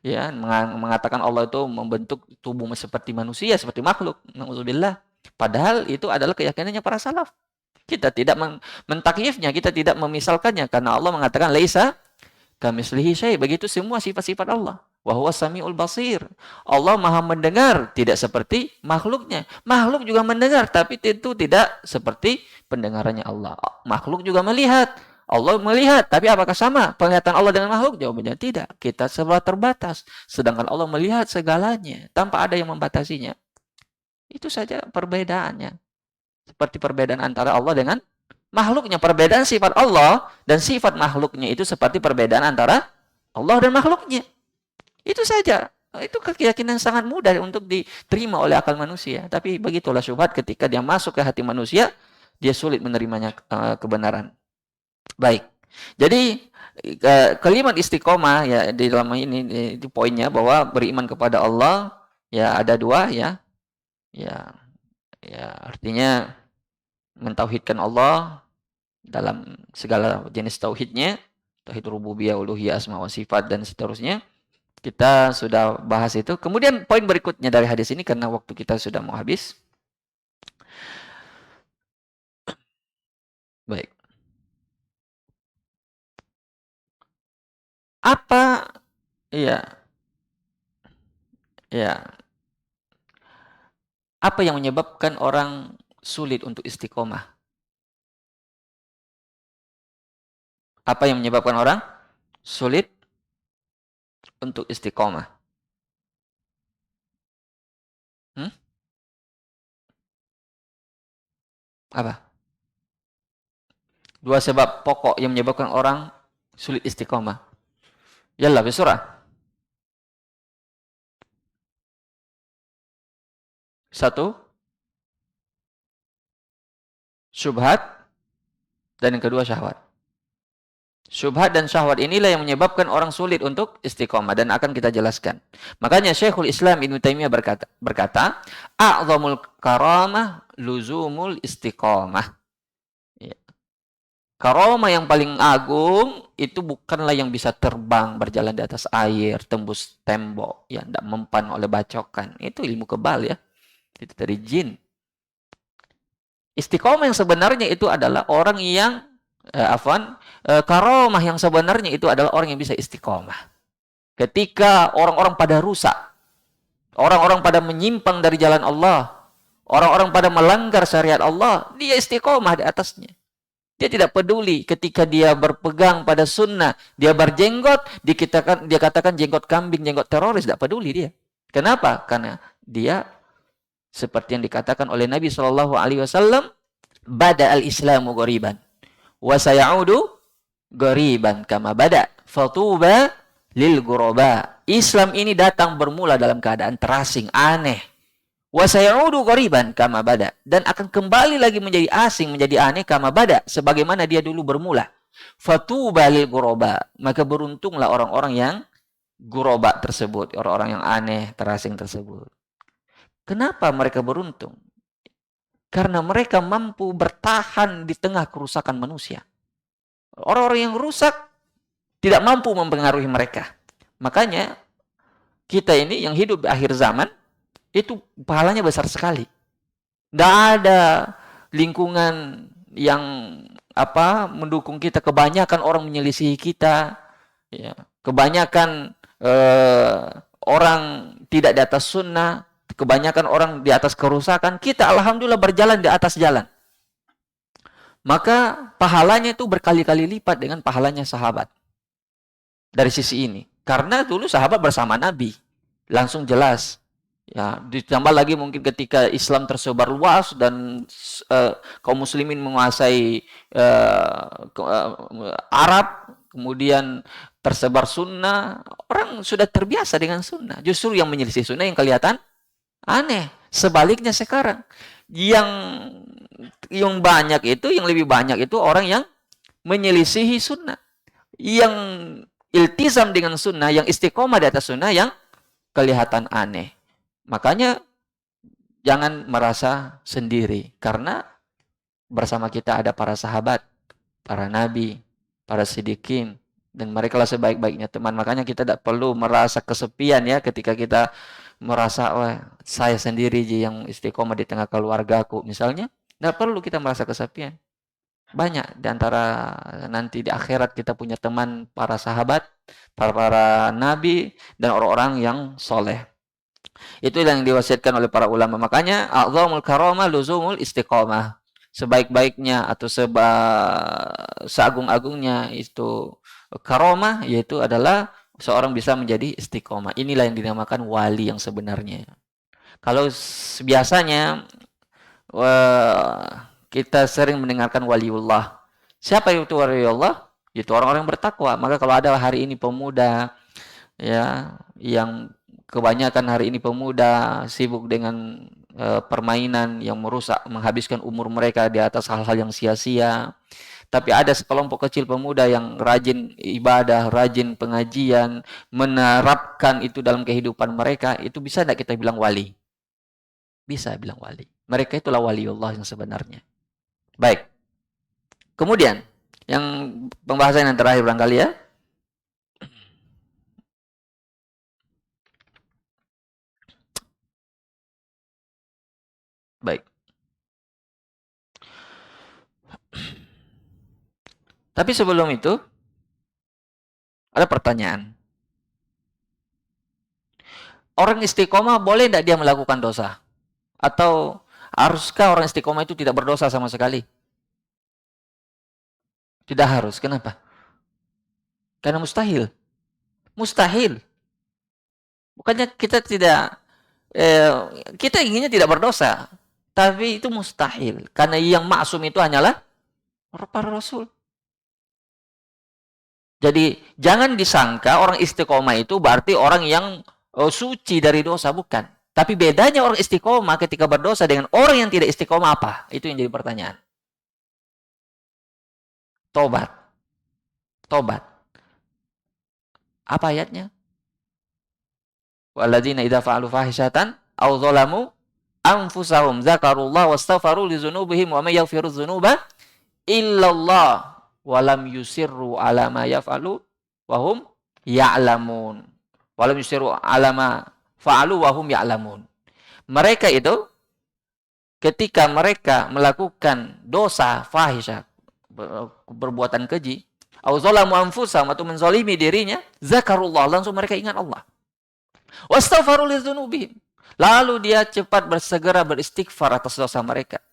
Ya, mengatakan Allah itu membentuk tubuh seperti manusia, seperti makhluk. Na'udzubillah. Padahal itu adalah keyakinannya para salaf. Kita tidak mentakyifnya, kita tidak memisalkannya karena Allah mengatakan laisa kamitslihi syai'. Begitu semua sifat-sifat Allah. Wa huwa samiul basir. Allah Maha mendengar, tidak seperti makhluknya. Makhluk juga mendengar, tapi tentu tidak seperti pendengarannya Allah. Makhluk juga melihat. Allah melihat, tapi apakah sama penglihatan Allah dengan makhluk? Jawabannya tidak. Kita sebelah terbatas, sedangkan Allah melihat segalanya tanpa ada yang membatasinya. Itu saja perbedaannya. Seperti perbedaan antara Allah dengan makhluknya. Perbedaan sifat Allah dan sifat makhluknya itu seperti perbedaan antara Allah dan makhluknya. Itu saja. Itu keyakinan sangat mudah untuk diterima oleh akal manusia. Tapi begitulah syubhat ketika dia masuk ke hati manusia, dia sulit menerimanya kebenaran. Baik. Jadi kalimat istiqomah ya di dalam ini itu poinnya bahwa beriman kepada Allah ya ada dua ya. Ya artinya mentauhidkan Allah dalam segala jenis tauhidnya, tauhid rububiyah, uluhiyah, asma wa sifat dan seterusnya. Kita sudah bahas itu. Kemudian poin berikutnya dari hadis ini karena waktu kita sudah mau habis. Baik. Apa ya apa yang menyebabkan orang sulit untuk istiqomah? Apa yang menyebabkan orang sulit untuk istiqomah? Apa? Dua sebab pokok yang menyebabkan orang sulit istiqomah. Yalla bisurah. Satu, syubhat, dan yang kedua syahwat. Syubhat dan syahwat inilah yang menyebabkan orang sulit untuk istiqomah dan akan kita jelaskan. Makanya Syekhul Islam Ibnu Taimiyah berkata, a'zamul karamah luzumul istiqomah. Ya. Karomah yang paling agung itu bukanlah yang bisa terbang, berjalan di atas air, tembus tembok, yang tidak mempan oleh bacokan. Itu ilmu kebal ya. Itu dari jin. Istiqomah yang sebenarnya itu adalah orang yang karomah yang sebenarnya itu adalah orang yang bisa istiqomah. Ketika orang-orang pada rusak, orang-orang pada menyimpang dari jalan Allah, orang-orang pada melanggar syariat Allah, dia istiqomah di atasnya. Dia tidak peduli ketika dia berpegang pada sunnah, dia berjenggot, dia katakan jenggot kambing, jenggot teroris, tidak peduli dia. Kenapa? Karena dia seperti yang dikatakan oleh Nabi SAW, bada al-islamu ghariban, wa sayaudu ghariban kama bada, fatuba lil ghuraba. Islam ini datang bermula dalam keadaan terasing, aneh. Wa sayaudu ghariban kama bada, dan akan kembali lagi menjadi asing, menjadi aneh kama bada, sebagaimana dia dulu bermula. Fatuba lil ghuraba, maka beruntunglah orang-orang yang ghuraba tersebut, orang-orang yang aneh, terasing tersebut. Kenapa mereka beruntung? Karena mereka mampu bertahan di tengah kerusakan manusia. Orang-orang yang rusak tidak mampu mempengaruhi mereka. Makanya kita ini yang hidup di akhir zaman itu pahalanya besar sekali. Tidak ada lingkungan yang mendukung kita. Kebanyakan orang menyelisihi kita. Ya. Kebanyakan orang tidak di atas sunnah. Kebanyakan orang di atas kerusakan. Kita alhamdulillah berjalan di atas jalan. Maka pahalanya itu berkali-kali lipat dengan pahalanya sahabat. Dari sisi ini. Karena dulu sahabat bersama Nabi. Langsung jelas. Ya, ditambah lagi mungkin ketika Islam tersebar luas dan kaum muslimin menguasai Arab, kemudian tersebar sunnah, orang sudah terbiasa dengan sunnah. Justru yang menyelisih sunnah yang kelihatan aneh. Sebaliknya sekarang, yang banyak itu, yang lebih banyak itu orang yang menyelisihi sunnah, yang iltizam dengan sunnah, yang istiqomah di atas sunnah, yang kelihatan aneh. Makanya jangan merasa sendiri, karena bersama kita ada para sahabat, para nabi, para siddiqin, dan mereka lah sebaik-baiknya teman. Makanya kita tidak perlu merasa kesepian ya ketika kita merasa, wah saya sendiri yang istiqomah di tengah keluargaku misalnya. Tidak perlu kita merasa kesepian. Banyak di antara nanti di akhirat kita punya teman para sahabat, para nabi, dan orang-orang yang soleh. Itu yang diwasiatkan oleh para ulama. Makanya a'zamul karamah luzumul istiqomah. Sebaik-baiknya atau seagung-agungnya itu karamah, yaitu adalah seorang bisa menjadi istiqomah. Inilah yang dinamakan wali yang sebenarnya. Kalau biasanya kita sering mendengarkan waliullah. Siapa itu waliullah? Itu orang-orang yang bertakwa. Maka kalau ada hari ini pemuda ya yang kebanyakan hari ini pemuda sibuk dengan permainan yang merusak, menghabiskan umur mereka di atas hal-hal yang sia-sia. Tapi ada sekelompok kecil pemuda yang rajin ibadah, rajin pengajian, menerapkan itu dalam kehidupan mereka, itu bisa tidak kita bilang wali? Bisa bilang wali. Mereka itulah waliullah yang sebenarnya. Baik. Kemudian, yang pembahasan yang terakhir barangkali ya. Baik. Tapi sebelum itu, ada pertanyaan. Orang istiqomah boleh tidak dia melakukan dosa? Atau haruskah orang istiqomah itu tidak berdosa sama sekali? Tidak harus. Kenapa? Karena mustahil. Mustahil. Bukannya kita tidak, kita inginnya tidak berdosa. Tapi itu mustahil. Karena yang maksum itu hanyalah para rasul. Jadi jangan disangka orang istiqomah itu berarti orang yang suci dari dosa. Bukan. Tapi bedanya orang istiqomah ketika berdosa dengan orang yang tidak istiqomah apa? Itu yang jadi pertanyaan. Tobat. Tobat. Apa ayatnya? Walladzina idza fa'alu fahishatan aw zalamu anfusahum dzakarullah wastaghfaru li dzunubihim wa may yaghfiru dzunuba illallah walam yusirru ala ma yaf'alu wa hum ya'lamun. Walam yusirru ala ma fa'alu wa hum ya'lamun. Mereka itu ketika mereka melakukan dosa fahisyah, perbuatan keji, au zalamu anfusahum atau menzalimi dirinya, zakarullah, langsung mereka ingat Allah. Wastaghfaru lidzunubihim. Lalu dia cepat bersegera beristighfar atas dosa mereka.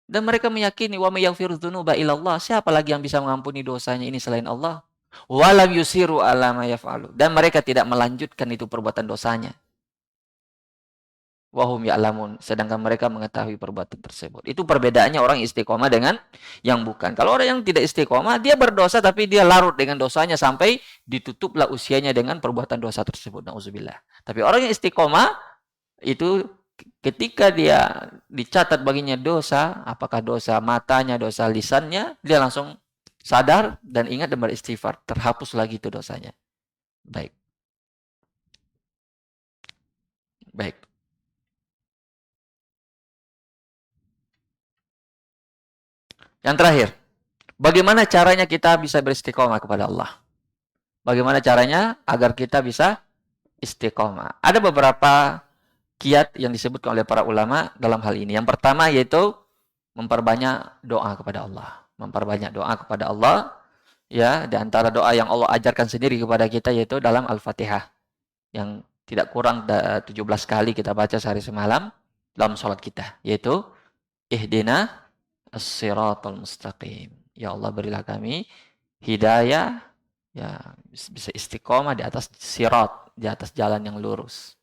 Dan mereka meyakini wa may yaghfiru dzunuba illallah, siapa lagi yang bisa mengampuni dosanya ini selain Allah? Walam yusiru ala ma yaf'alu. Dan mereka tidak melanjutkan itu perbuatan dosanya. Wahum ya'lamun, sedangkan mereka mengetahui perbuatan tersebut. Itu perbedaannya orang istiqomah dengan yang bukan. Kalau orang yang tidak istiqomah, dia berdosa tapi dia larut dengan dosanya sampai ditutuplah usianya dengan perbuatan dosa tersebut. Nauzubillah. Tapi orang yang istiqomah itu ketika dia dicatat baginya dosa, apakah dosa matanya, dosa lisannya, dia langsung sadar dan ingat dan beristighfar, terhapus lagi itu dosanya. Baik. Baik. Yang terakhir, bagaimana caranya kita bisa beristiqomah kepada Allah? Bagaimana caranya agar kita bisa istiqomah? Ada beberapa kiat yang disebutkan oleh para ulama dalam hal ini. Yang pertama yaitu memperbanyak doa kepada Allah. Memperbanyak doa kepada Allah. Ya, di antara doa yang Allah ajarkan sendiri kepada kita yaitu dalam Al-Fatihah. Yang tidak kurang 17 kali kita baca sehari semalam dalam sholat kita. Yaitu, Ihdina as-siratal mustaqim. Ya Allah, berilah kami hidayah, ya bisa istiqomah di atas sirat, di atas jalan yang lurus.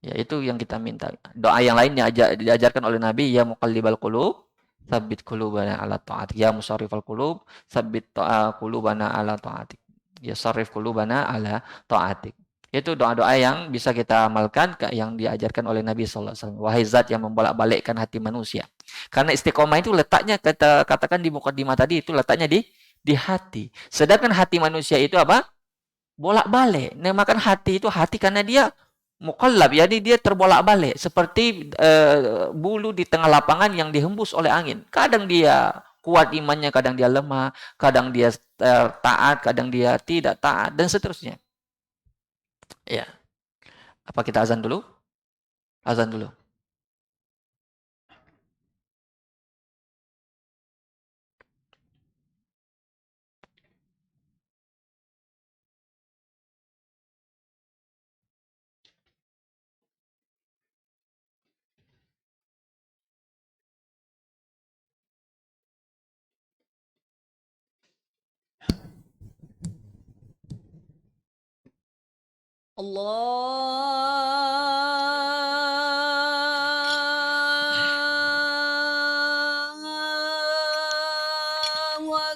Ya, itu yang kita minta. Doa yang lain diajarkan oleh Nabi, ya muqallibal qulub, tsabbit qulubana ala ta'atik. Ya musarrifal qulub, tsabbit qulubana ala ta'atik. Ya sarrif qulubana ala ta'atik. Itu doa-doa yang bisa kita amalkan yang diajarkan oleh Nabi sallallahu alaihi wasallam. Wahai zat yang membolak-balikkan hati manusia. Karena istiqomah itu letaknya, kita katakan di mukadimah tadi, itu letaknya di hati. Sedangkan hati manusia itu apa? Bolak-balik. Namakan hati itu hati karena dia muqallab, jadi dia terbolak-balik seperti bulu di tengah lapangan yang dihembus oleh angin. Kadang dia kuat imannya, kadang dia lemah, kadang dia taat, kadang dia tidak taat, dan seterusnya. Ya. Apa kita azan dulu? Azan dulu. Allahu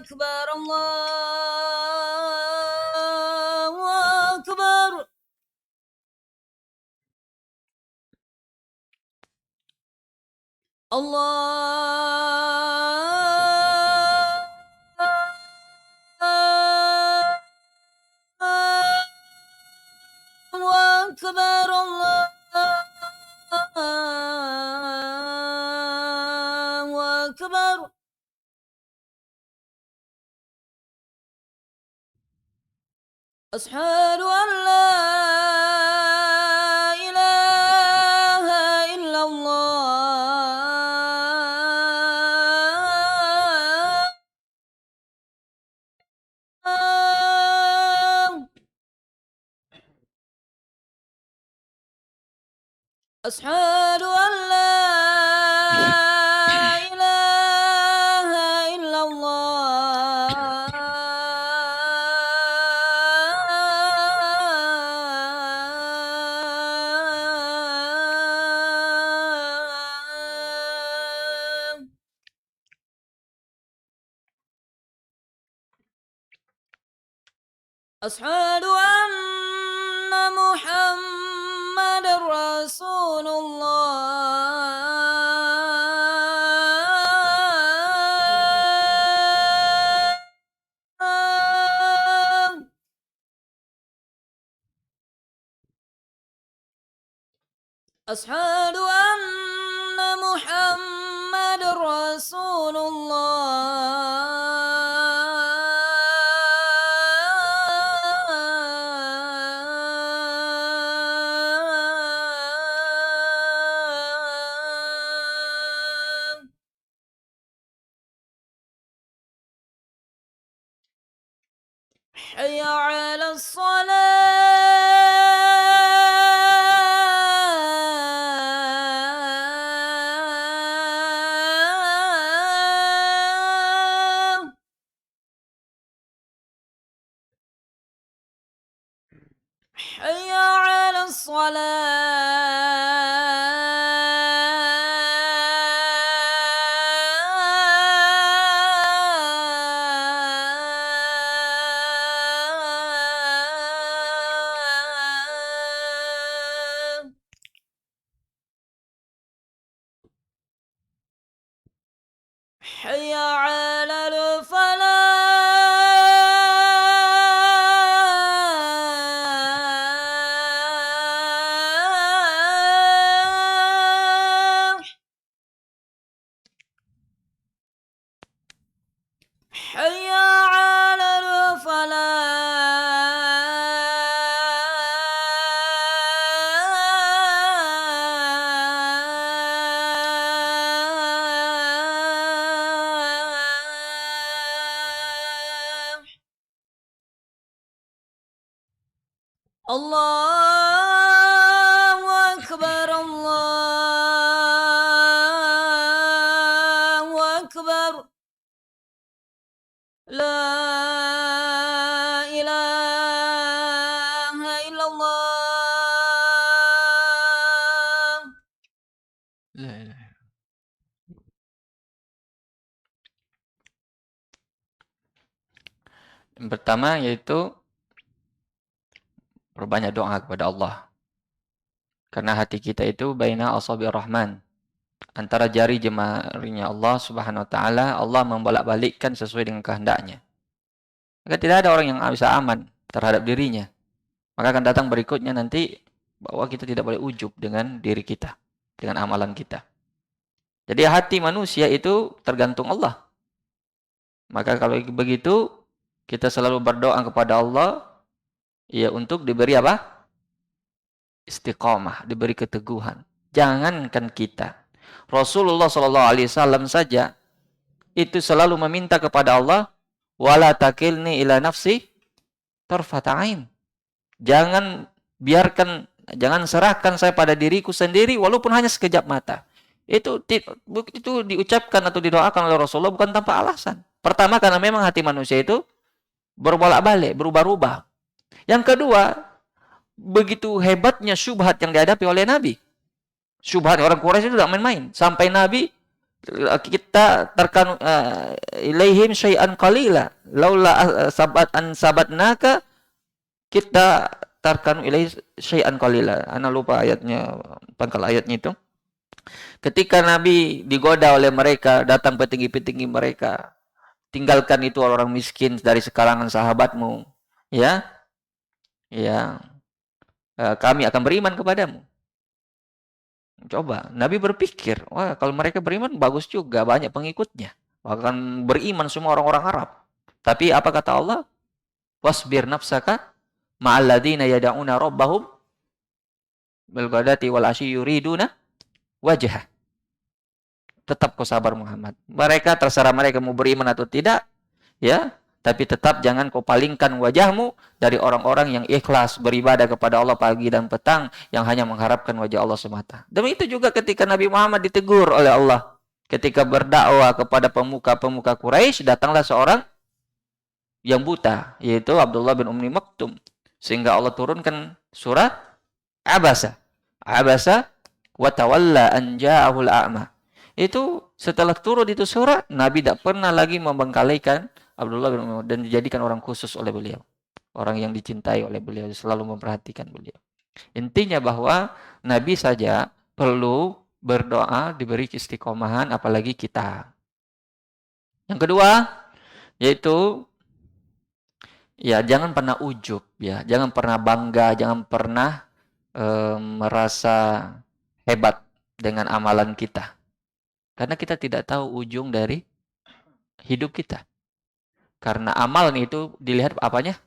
Akbar, Allahu Akbar. Allahu Akbar, Allahu Akbar. أشهد أن لا إله إلا الله. أشهد أن لا إله إلا الله. أشهد أن محمد رسول الله. أشهد أن محمد رسول الله. حي على الصلاة حي على الصلاة حي على الفلاح حي على الفلاح الله أكبر الله أكبر لا إله إلا الله La ilaha. Yang pertama yaitu perbanyak doa kepada Allah. Karena hati kita itu baina asabi'ir rahman. Antara jari jemarinya Allah Subhanahu wa taala, Allah membolak-balikkan sesuai dengan kehendaknya. Maka tidak ada orang yang bisa aman terhadap dirinya. Maka akan datang berikutnya nanti bahwa kita tidak boleh ujub dengan diri kita, dengan amalan kita. Jadi hati manusia itu tergantung Allah. Maka kalau begitu kita selalu berdoa kepada Allah ya untuk diberi apa? Istiqamah, diberi keteguhan. Jangankan kita, Rasulullah SAW saja itu selalu meminta kepada Allah, wala takilni ila nafsi tarfata ain. Jangan serahkan saya pada diriku sendiri walaupun hanya sekejap mata. Itu diucapkan atau didoakan oleh Rasulullah bukan tanpa alasan. Pertama karena memang hati manusia itu berbolak-balik, berubah-ubah. Yang kedua, begitu hebatnya syubhat yang dihadapi oleh Nabi. Syubhat orang Quraisy itu tidak main-main. Sampai Nabi kita terkanu ilaihim syai'an qalila laula sabatnaka kita tarkanu ilaihi syai'an qalila. Ana lupa ayatnya, pangkal ayatnya itu. Ketika Nabi digoda oleh mereka, datang petinggi-petinggi mereka, tinggalkan itu orang miskin dari sekalangan sahabatmu, ya, kami akan beriman kepadamu. Coba, Nabi berpikir, wah kalau mereka beriman bagus juga, banyak pengikutnya, akan beriman semua orang-orang Arab. Tapi apa kata Allah? Wasbir nafsaka ma'alladina yada'una rabbahum bilghadati wal asyi yuriduna wajah. Tetap kau sabar Muhammad. Mereka terserah mereka mau beriman atau tidak, ya. Tapi tetap jangan kau palingkan wajahmu dari orang-orang yang ikhlas beribadah kepada Allah pagi dan petang, yang hanya mengharapkan wajah Allah semata. Demikian juga ketika Nabi Muhammad ditegur oleh Allah ketika berdakwah kepada pemuka-pemuka Quraisy, datanglah seorang yang buta, yaitu Abdullah bin Ummi Maktum, sehingga Allah turunkan surat Abasa wa tawalla an ja'ahul a'ma. Itu setelah turun itu surat, Nabi tidak pernah lagi membengkalikan Abdullah bin Umar dan dijadikan orang khusus oleh beliau. Orang yang dicintai oleh beliau, selalu memperhatikan beliau. Intinya bahwa Nabi saja perlu berdoa diberi istiqomahan, apalagi kita. Yang kedua, yaitu ya jangan pernah ujub, ya, jangan pernah bangga, jangan pernah merasa hebat dengan amalan kita. Karena kita tidak tahu ujung dari hidup kita. Karena amal itu dilihat apanya?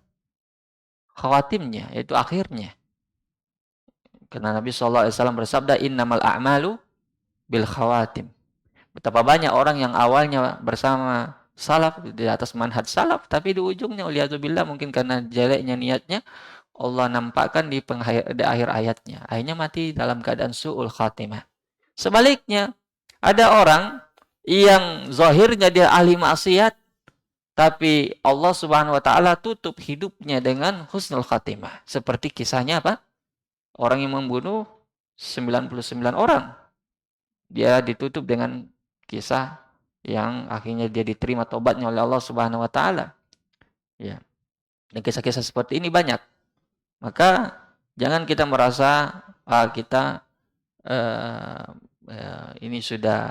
Khawatimnya, yaitu akhirnya. Karena Nabi SAW bersabda, innamal a'malu bil khawatim. Betapa banyak orang yang awalnya bersama salaf, di atas manhaj salaf, tapi di ujungnya waliyadzubillah mungkin karena jeleknya niatnya Allah nampakkan di akhir ayatnya. Akhirnya mati dalam keadaan su'ul khatimah. Sebaliknya, ada orang yang zahirnya dia ahli maksiat, tapi Allah Subhanahu wa taala tutup hidupnya dengan husnul khatimah. Seperti kisahnya apa? Orang yang membunuh 99 orang. Dia ditutup dengan kisah yang akhirnya dia diterima tobatnya oleh Allah Subhanahu wa taala. Ya. Dan kisah-kisah seperti ini banyak. Maka jangan kita merasa kita ini sudah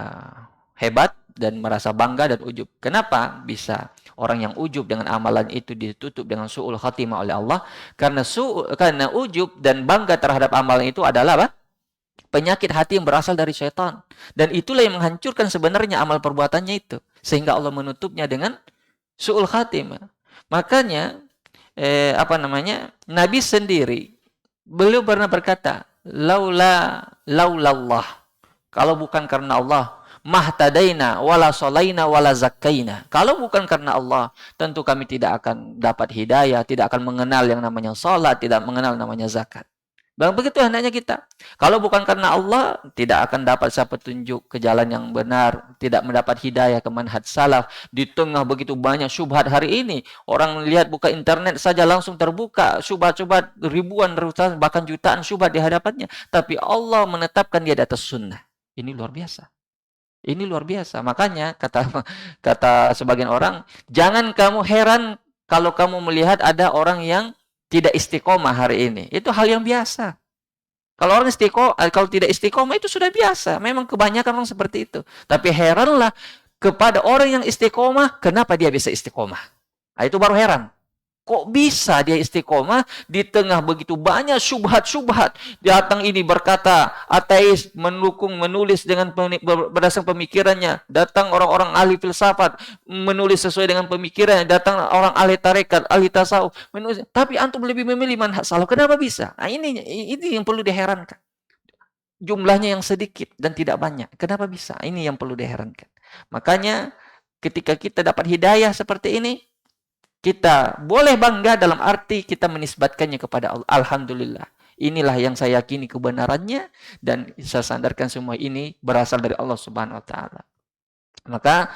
hebat dan merasa bangga dan ujub. Kenapa bisa orang yang ujub dengan amalan itu ditutup dengan su'ul khatimah oleh Allah? Karena ujub dan bangga terhadap amalan itu adalah apa? Penyakit hati yang berasal dari syaitan. Dan itulah yang menghancurkan sebenarnya amal perbuatannya itu. Sehingga Allah menutupnya dengan su'ul khatimah. Makanya Nabi sendiri beliau pernah berkata, laulallah, kalau bukan karena Allah, mahtadaina wala shalaina wala zakkaina. Kalau bukan karena Allah, tentu kami tidak akan dapat hidayah, tidak akan mengenal yang namanya salat, tidak mengenal namanya zakat. Dan begitu hendaknya kita. Kalau bukan karena Allah, tidak akan dapat petunjuk ke jalan yang benar, tidak mendapat hidayah ke manhaj salaf. Di tengah begitu banyak syubhat hari ini, orang lihat buka internet saja langsung terbuka syubhat-syubhat ribuan, bahkan jutaan syubhat di hadapannya. Tapi Allah menetapkan dia di atas sunnah. Ini luar biasa. Ini luar biasa. Makanya kata sebagian orang, jangan kamu heran kalau kamu melihat ada orang yang tidak istiqomah hari ini. Itu hal yang biasa. Kalau orang kalau tidak istiqomah itu sudah biasa. Memang kebanyakan orang seperti itu. Tapi heranlah kepada orang yang istiqomah, kenapa dia bisa istiqomah? Nah, itu baru heran. Kok bisa dia istiqomah di tengah begitu banyak syubhat-syubhat? Datang ini berkata ateis, menulis dengan berdasarkan pemikirannya. Datang orang-orang ahli filsafat menulis sesuai dengan pemikirannya. Datang orang ahli tarekat, ahli tasawuf menulis. Tapi antum lebih memilih manhaj salaf. Kenapa bisa? Nah, ini yang perlu diherankan. Jumlahnya yang sedikit dan tidak banyak. Kenapa bisa? Ini yang perlu diherankan. Makanya ketika kita dapat hidayah seperti ini, kita boleh bangga dalam arti kita menisbatkannya kepada Allah. Alhamdulillah. Inilah yang saya yakini kebenarannya dan saya sandarkan semua ini berasal dari Allah Subhanahu wa taala. Maka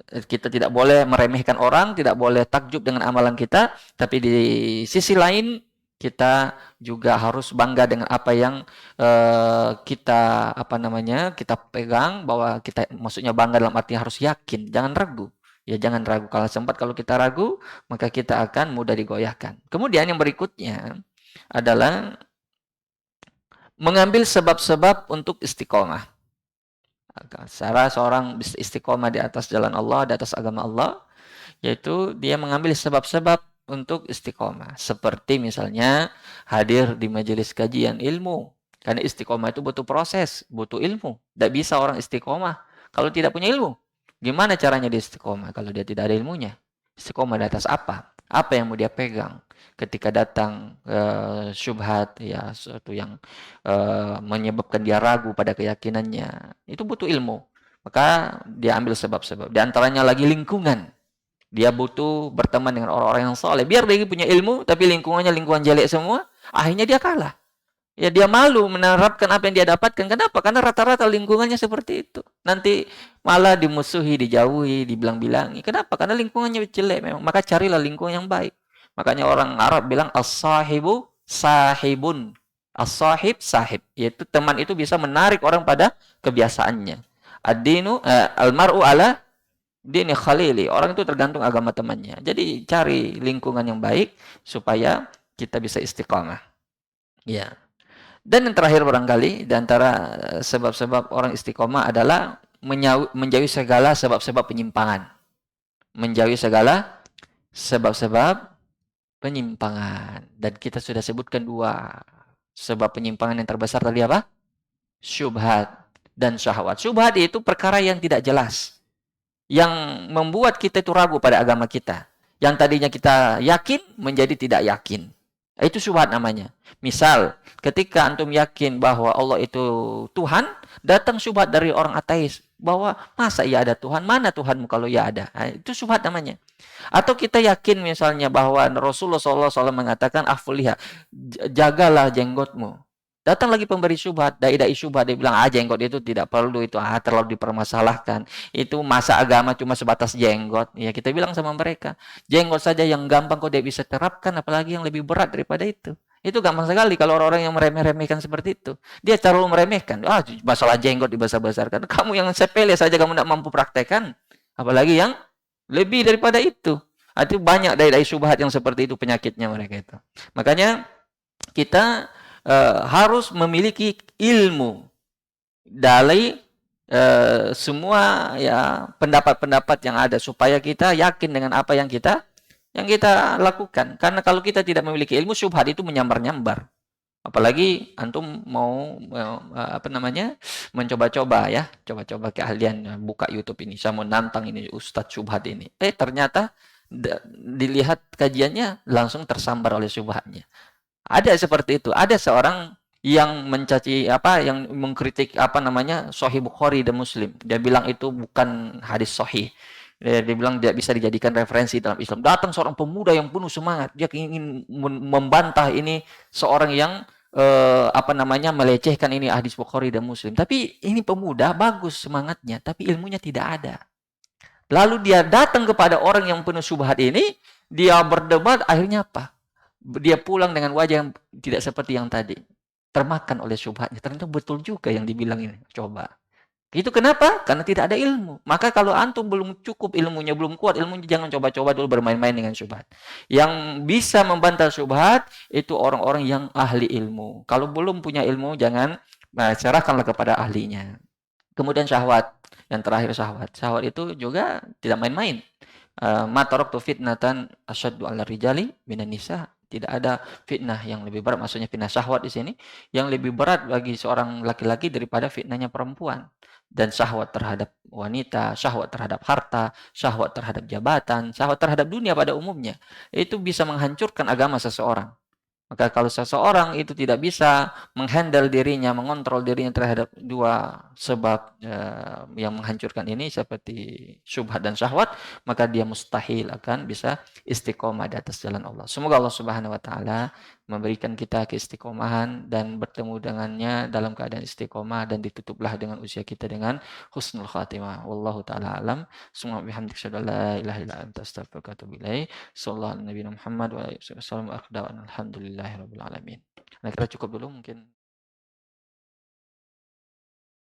kita tidak boleh meremehkan orang, tidak boleh takjub dengan amalan kita, tapi di sisi lain kita juga harus bangga dengan apa yang kita pegang, bahwa kita maksudnya bangga dalam arti harus yakin, jangan ragu. Ya jangan ragu. Kalau kita ragu, maka kita akan mudah digoyahkan. Kemudian yang berikutnya adalah mengambil sebab-sebab untuk istiqomah. Cara seorang bisa istiqomah di atas jalan Allah, di atas agama Allah, yaitu dia mengambil sebab-sebab untuk istiqomah. Seperti misalnya hadir di majelis kajian ilmu. Karena istiqomah itu butuh proses, butuh ilmu. Tidak bisa orang istiqomah kalau tidak punya ilmu. Gimana caranya dia istiqomah kalau dia tidak ada ilmunya? Istiqomah di atas apa? Apa yang mau dia pegang? Ketika datang syubhat, ya sesuatu yang menyebabkan dia ragu pada keyakinannya, itu butuh ilmu. Maka dia ambil sebab-sebab. Di antaranya lagi lingkungan. Dia butuh berteman dengan orang-orang yang soleh. Biar dia punya ilmu, tapi lingkungannya lingkungan jelek semua, akhirnya dia kalah. Ya dia malu menerapkan apa yang dia dapatkan. Kenapa? Karena rata-rata lingkungannya seperti itu. Nanti malah dimusuhi, dijauhi, dibilang-bilangi. Kenapa? Karena lingkungannya jelek memang. Maka carilah lingkungan yang baik. Makanya orang Arab bilang as-sahibu sahibun. As-sahib sahib. Yaitu teman itu bisa menarik orang pada kebiasaannya. Ad-dinu al-mar'u ala dini khalili. Orang itu tergantung agama temannya. Jadi cari lingkungan yang baik supaya kita bisa istiqamah. Ya. Dan yang terakhir barangkali di antara sebab-sebab orang istiqomah adalah menjauhi segala sebab-sebab penyimpangan. Menjauhi segala sebab-sebab penyimpangan. Dan kita sudah sebutkan dua sebab penyimpangan yang terbesar tadi apa? Syubhat dan syahwat. Syubhat itu perkara yang tidak jelas. Yang membuat kita itu ragu pada agama kita. Yang tadinya kita yakin menjadi tidak yakin. Itu syubhat namanya. Misal, ketika antum yakin bahwa Allah itu Tuhan, datang syubhat dari orang ateis. bahwa masa ya ada Tuhan, mana Tuhanmu kalau ya ada. Nah, itu syubhat namanya. Atau kita yakin misalnya bahwa Rasulullah SAW mengatakan afliha, jagalah jenggotmu. Datang lagi pemberi syubhat, dai-dai syubhat, dia bilang jenggot itu tidak perlu, itu terlalu dipermasalahkan. Itu masa agama cuma sebatas jenggot. Ya kita bilang sama mereka, jenggot saja yang gampang kok dia bisa terapkan, apalagi yang lebih berat daripada itu. Itu gampang sekali kalau orang-orang yang meremeh-remehkan seperti itu. Dia terlalu meremehkan. Masalah jenggot dibesar-besarkan. Kamu yang sepele saja kamu tidak mampu praktekkan. Apalagi yang lebih daripada itu. Itu banyak dai-dai syubhat yang seperti itu penyakitnya mereka itu. Makanya kita harus memiliki ilmu dari semua ya pendapat-pendapat yang ada supaya kita yakin dengan apa yang kita lakukan. Karena kalau kita tidak memiliki ilmu, syubhat itu menyambar-nyambar. Apalagi antum mau mencoba-coba ya, coba-coba keahlian, buka YouTube ini, saya mau nantang ini Ustadz syubhat ini. Ternyata dilihat kajiannya langsung tersambar oleh syubhatnya. Ada seperti itu. Ada seorang yang mencaci yang mengkritik Sahih Bukhari dan Muslim. Dia bilang itu bukan hadis sahih. Dia bilang tidak bisa dijadikan referensi dalam Islam. Datang seorang pemuda yang penuh semangat. Dia ingin membantah ini seorang yang melecehkan ini hadis Bukhari dan Muslim. Tapi ini pemuda bagus semangatnya, tapi ilmunya tidak ada. Lalu dia datang kepada orang yang penuh syubhat ini, dia berdebat, akhirnya apa? Dia pulang dengan wajah yang tidak seperti yang tadi. Termakan oleh syubhatnya. Ternyata betul juga yang dibilang ini. Coba. Itu kenapa? Karena tidak ada ilmu. Maka kalau antum belum cukup ilmunya, belum kuat ilmunya, jangan coba-coba dulu bermain-main dengan syubhat. Yang bisa membantah syubhat, itu orang-orang yang ahli ilmu. Kalau belum punya ilmu, jangan serahkanlah kepada ahlinya. Kemudian syahwat. Yang terakhir syahwat. Syahwat itu juga tidak main-main. Ma taraktu fitnatan asyaddu 'ala rijali minan nisa. Tidak ada fitnah yang lebih berat, maksudnya fitnah syahwat di sini, yang lebih berat bagi seorang laki-laki daripada fitnahnya perempuan. Dan syahwat terhadap wanita, syahwat terhadap harta, syahwat terhadap jabatan, syahwat terhadap dunia pada umumnya. Itu bisa menghancurkan agama seseorang. Maka kalau seseorang itu tidak bisa menghandle dirinya, mengontrol dirinya terhadap dua sebab yang menghancurkan ini seperti syubhat dan syahwat, maka dia mustahil akan bisa istiqomah di atas jalan Allah. Semoga Allah Subhanahu wa taala memberikan kita keistiqomahan dan bertemu dengannya dalam keadaan istiqomah, dan ditutuplah dengan usia kita dengan husnul khatimah. Wallahu taala alam. Semua bihamdik syada la ilaha illa anta astaghfiruka wa atubu ilaik. Sallallahu alaihi Muhammad wa alihi wasallam. Alhamdulillahirabbil alamin. Nah, kita cukup dulu mungkin.